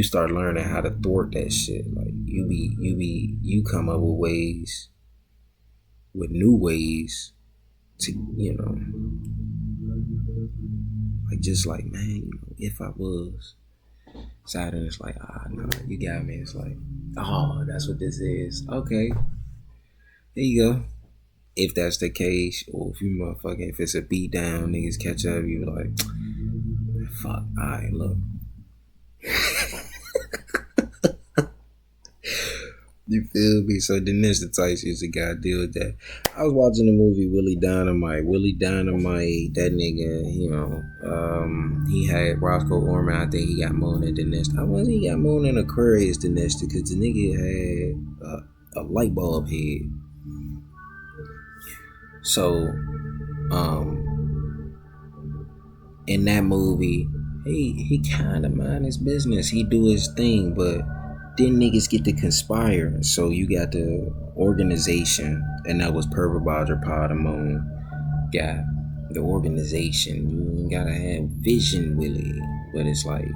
start learning how to thwart that shit. Like you come up with new ways to like just like, man, if I was Saturn, it's like, no, you got me. It's like, oh, that's what this is. Okay, there you go. If that's the case, or if it's a beat down, niggas catch up, you like, fuck, alright, look. You feel me? So the Ninja Types usually gotta deal with that. I was watching the movie Willie Dynamite. That nigga, he had Roscoe Orman. I think he got more than Dinesha. I was he got more than Aquarius Dinesha because the nigga had a light bulb head. So, in that movie, he kind of mind his business. He do his thing, but then niggas get to conspire. So you got the organization, and that was Purva Bhadrapada got the organization. You ain't gotta have vision, Willie. But it's like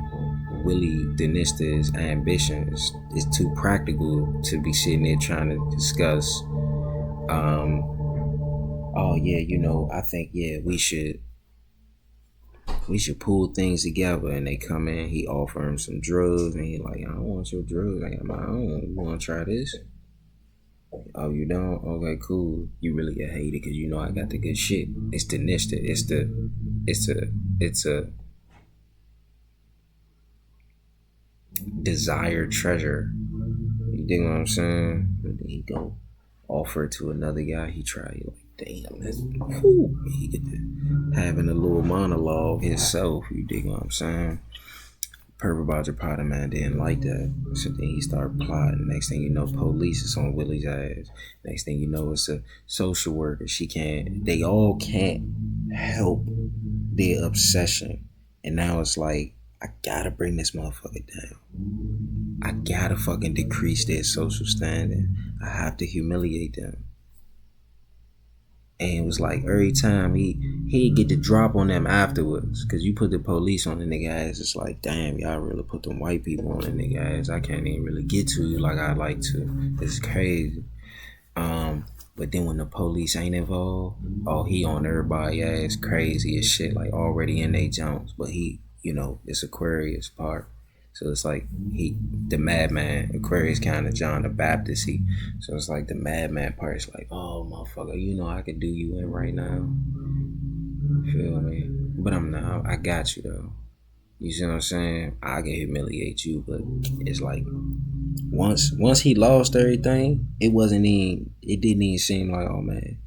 Willie Denista's ambition is too practical to be sitting there trying to discuss. Oh yeah, I think we should pull things together. And they come in, he offer him some drugs, and he like, I don't want your drugs, I got my own. You want to try this? Oh, you don't? Okay, cool. You really a hater because I got the good shit. It's the nista. It's a desired treasure. You dig what I'm saying? And then he go offer it to another guy. He try. He like, damn, that's cool. He get to having a little monologue himself. You dig what I'm saying? Purva Bhadrapada man didn't like that. So then he started plotting. Next thing you know, police is on Willie's ass. Next thing you know, it's a social worker. They all can't help their obsession. And now it's like, I gotta bring this motherfucker down. I gotta fucking decrease their social standing. I have to humiliate them. And it was like every time he'd get the drop on them afterwards. Cause you put the police on the nigga ass, it's like, damn, y'all really put them white people on the nigga ass. I can't even really get to you like I'd like to. It's crazy. But then when the police ain't involved, he on everybody ass crazy as shit, like already in they jumps. But it's Aquarius part. So it's like the madman, Aquarius kind of John the Baptist. So it's like the madman part is like, oh motherfucker, I could do you in right now. Feel me? But I'm not. I got you though. You see what I'm saying? I can humiliate you, but it's like once he lost everything, it didn't even seem like, oh man.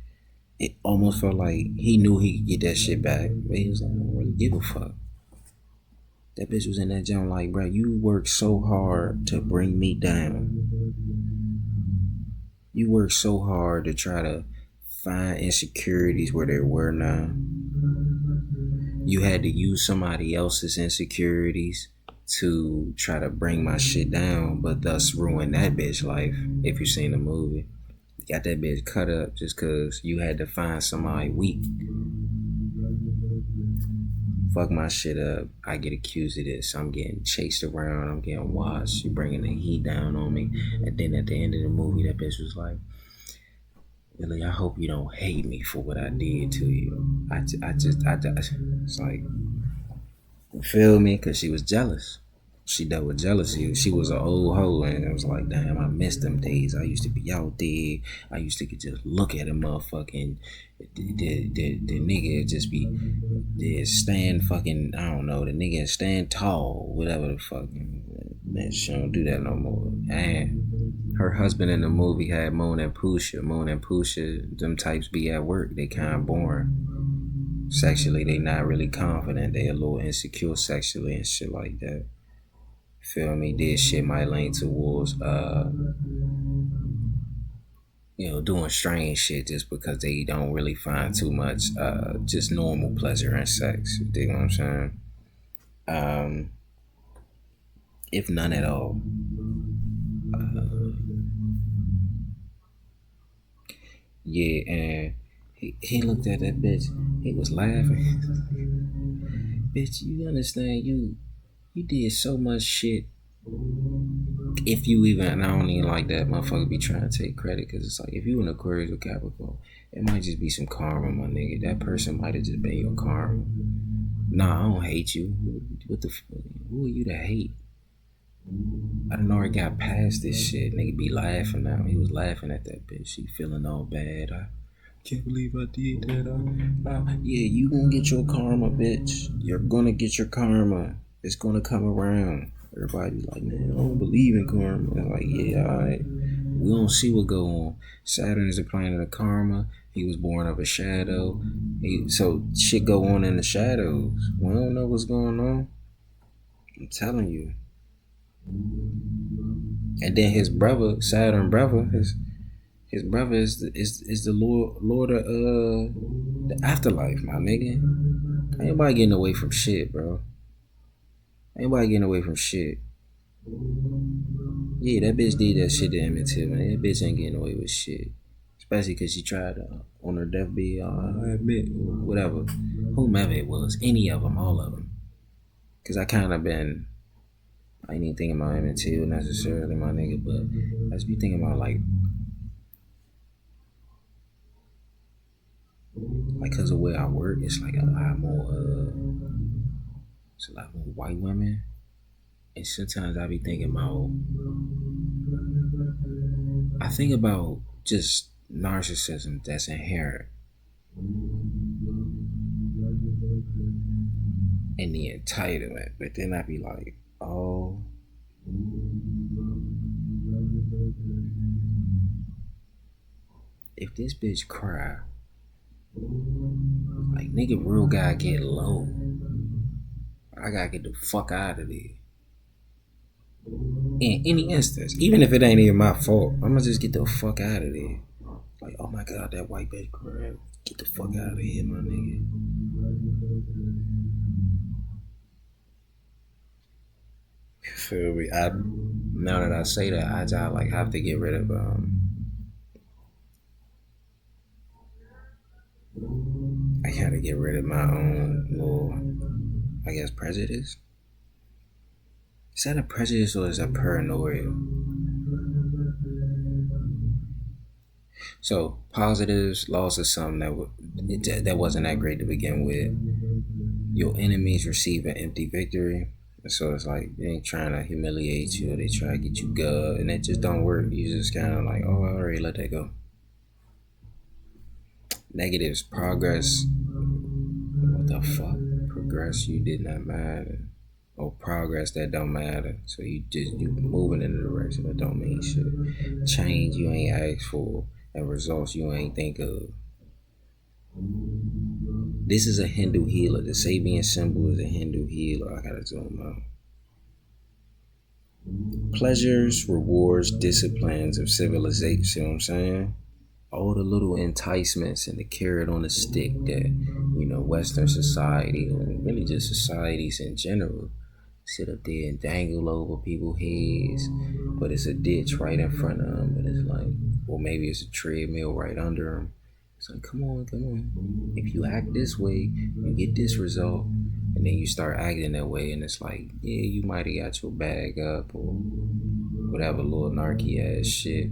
It almost felt like he knew he could get that shit back, but he was like, I don't really give a fuck. That bitch was in that gym like, bro, you work so hard to bring me down. You work so hard to try to find insecurities where there were none. You had to use somebody else's insecurities to try to bring my shit down, but thus ruin that bitch life. If you seen the movie, you got that bitch cut up just cause you had to find somebody weak. Fuck my shit up. I get accused of this. I'm getting chased around. I'm getting watched. You bringing the heat down on me. And then at the end of the movie, that bitch was like, really, I hope you don't hate me for what I did to you. It's like, you feel me? Because she was jealous. She dealt with jealousy. She was an old hoe, and it was like, damn, I miss them days. I used to be out there. I used to just look at a motherfucking the nigga just be stand fucking, I don't know, the nigga stand tall, whatever the fuck. Man, she don't do that no more. And her husband in the movie had Moon and Pusha, them types be at work. They kind of boring. Sexually, they not really confident. They a little insecure sexually and shit like that. Feel me? This shit might lean towards doing strange shit just because they don't really find too much just normal pleasure in sex. You dig what I'm saying? If none at all. Yeah, and he looked at that bitch. He was laughing. Bitch, you understand? You did so much shit. If you even, and I don't even like that motherfucker be trying to take credit, because it's like, if you an Aquarius or Capricorn, it might just be some karma, my nigga. That person might have just been your karma. Nah, I don't hate you. What the fuck? Who are you to hate? I done already got past this shit. Nigga be laughing now. He was laughing at that bitch. She feeling all bad. I can't believe I did that. Yeah, you gonna get your karma, bitch. You're gonna get your karma. It's gonna come around. Everybody's like, man, I don't believe in karma. I'm like, yeah, alright. We don't see what go on. Saturn is a planet of karma. He was born of a shadow. So shit go on in the shadows. We don't know what's going on. I'm telling you. And then his brother, Saturn brother, his brother is the Lord of the afterlife, my nigga. Ain't nobody getting away from shit, bro. Ain't nobody getting away from shit. Yeah, that bitch did that shit to Emmett Till, man. That bitch ain't getting away with shit. Especially because she tried to, on her deathbed, I admit, whatever. Whomever it was, any of them, all of them. Because I kind of been, I ain't even thinking about Emmett Till necessarily, my nigga, but I just be thinking about like because of where I work, it's like a lot more, it's a lot more white women. And sometimes I be thinking about, I think about just narcissism that's inherent in the entitlement. But then I be like, oh, if this bitch cry, like nigga, real guy get low. I gotta get the fuck out of there. In any instance, even if it ain't even my fault, I'ma just get the fuck out of there. Like, oh my god, that white bitch cry. Get the fuck out of here, my nigga. Feel me? Now that I say that, I just like have to get rid of I gotta get rid of my own little, I guess, prejudice. Is that a prejudice or is that paranoia? So positives, loss of something that wasn't that great to begin with. Your enemies receive an empty victory. So it's like they ain't trying to humiliate you or they try to get you good and it just don't work. You just kind of like, oh, I already let that go. Negatives, progress. What the fuck? Progress you did not matter. Or progress that don't matter. So you moving in a direction that don't mean shit. Change you ain't asked for and results you ain't think of. This is a Hindu healer. The Sabian symbol is a Hindu healer. I gotta zoom out. Pleasures, rewards, disciplines of civilization. See what I'm saying? All the little enticements and the carrot on the stick that, Western society or really just societies in general sit up there and dangle over people's heads, but it's a ditch right in front of them, but it's like, or maybe it's a treadmill right under them. It's like, come on. If you act this way, you get this result, and then you start acting that way, and it's like, yeah, you might have got your bag up or whatever little narky ass shit,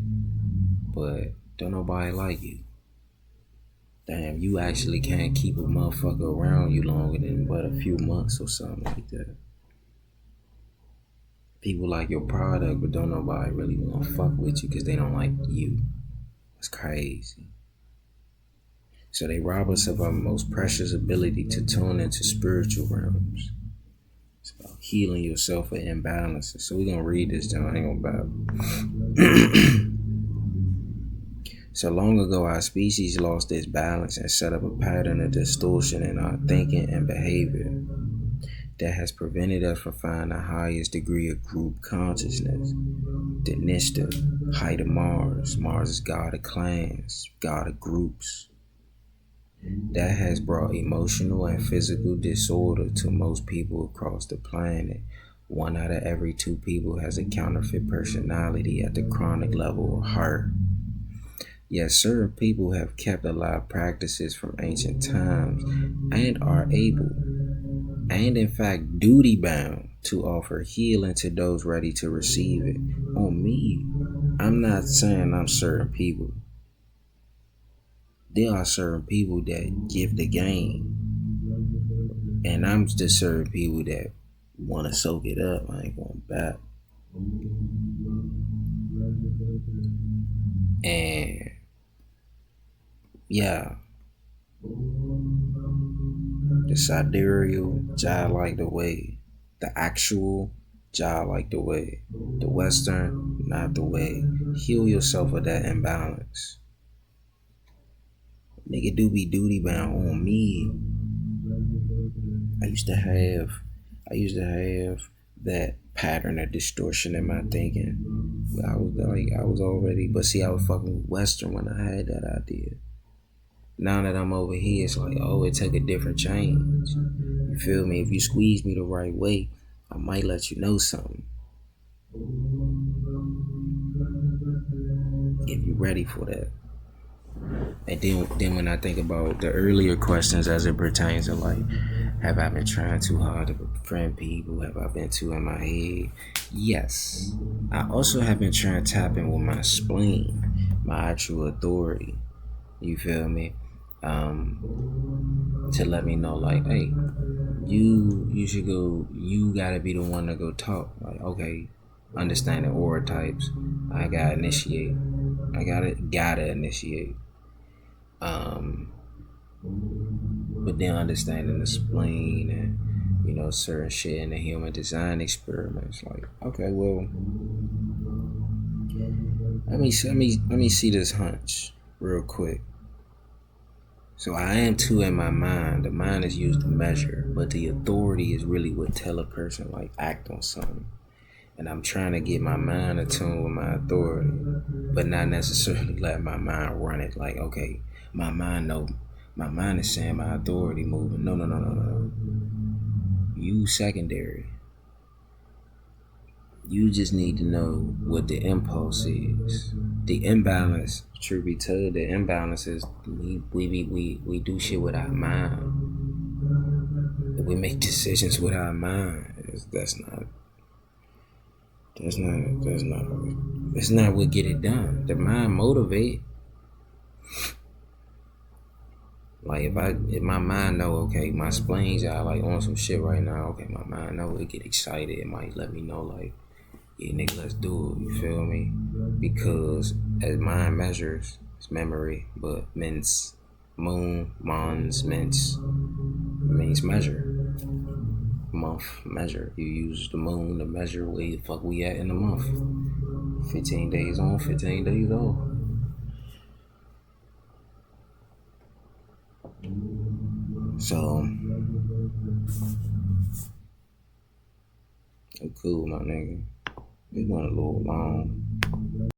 but don't nobody like you. Damn, you actually can't keep a motherfucker around you longer than but a few months or something like that. People like your product, but don't nobody really want to fuck with you because they don't like you. It's crazy. So they rob us of our most precious ability to tune into spiritual realms. It's about healing yourself of imbalances. So we're going to read this down. I ain't going to So long ago, our species lost its balance and set up a pattern of distortion in our thinking and behavior that has prevented us from finding the highest degree of group consciousness. The Nishta, height of Mars. Mars is god of clans, god of groups. That has brought emotional and physical disorder to most people across the planet. 1 out of every 2 people has a counterfeit personality at the chronic level or higher. Yet certain people have kept alive practices from ancient times and are able, and in fact duty bound, to offer healing to those ready to receive it. On me, I'm not saying I'm certain people. There are certain people that give the game, and I'm just certain people that want to soak it up. I ain't going back. And yeah, the sidereal jive like the way, the actual jive like the way, the Western not the way. Heal yourself of that imbalance. Nigga do be duty bound. On me, I used to have that pattern of distortion in my thinking. I was already, but see, I was fucking with Western when I had that idea. Now that I'm over here, it's like, oh, it took a different change. You feel me? If you squeeze me the right way, I might let you know something if you're ready for that. And then when I think about the earlier questions as it pertains to like, have I been trying too hard to befriend people? Have I been too in my head? Yes. I also have been trying to tap in with my spleen, my actual authority. You feel me? To let me know like, hey, you should go. You gotta be the one to go talk. Like, okay, understanding aura types. I gotta initiate. I gotta initiate. Um, but then understanding the spleen and certain shit in the human design experiments. Like, okay, well, let me see this hunch real quick. So I am too in my mind. The mind is used to measure, but the authority is really what tell a person like act on something. And I'm trying to get my mind attuned with my authority, but not necessarily let my mind run it. Like, okay, my mind is saying my authority moving. No, no, no, no, no. You secondary. You just need to know what the impulse is. The imbalance, truth be told, the imbalance is we do shit with our mind. We make decisions with our mind. That's not what get it done. The mind motivate. Like if my mind know, okay, my spleens are like on some shit right now. Okay, my mind know it get excited. It might let me know like, yeah, nigga, let's do it. You feel me? Because as mind measures, it's memory, but mons means measure. Month measure. You use the moon to measure where the fuck we at in the month. 15 days on, 15 days off. So I'm cool, my nigga. It went a little long.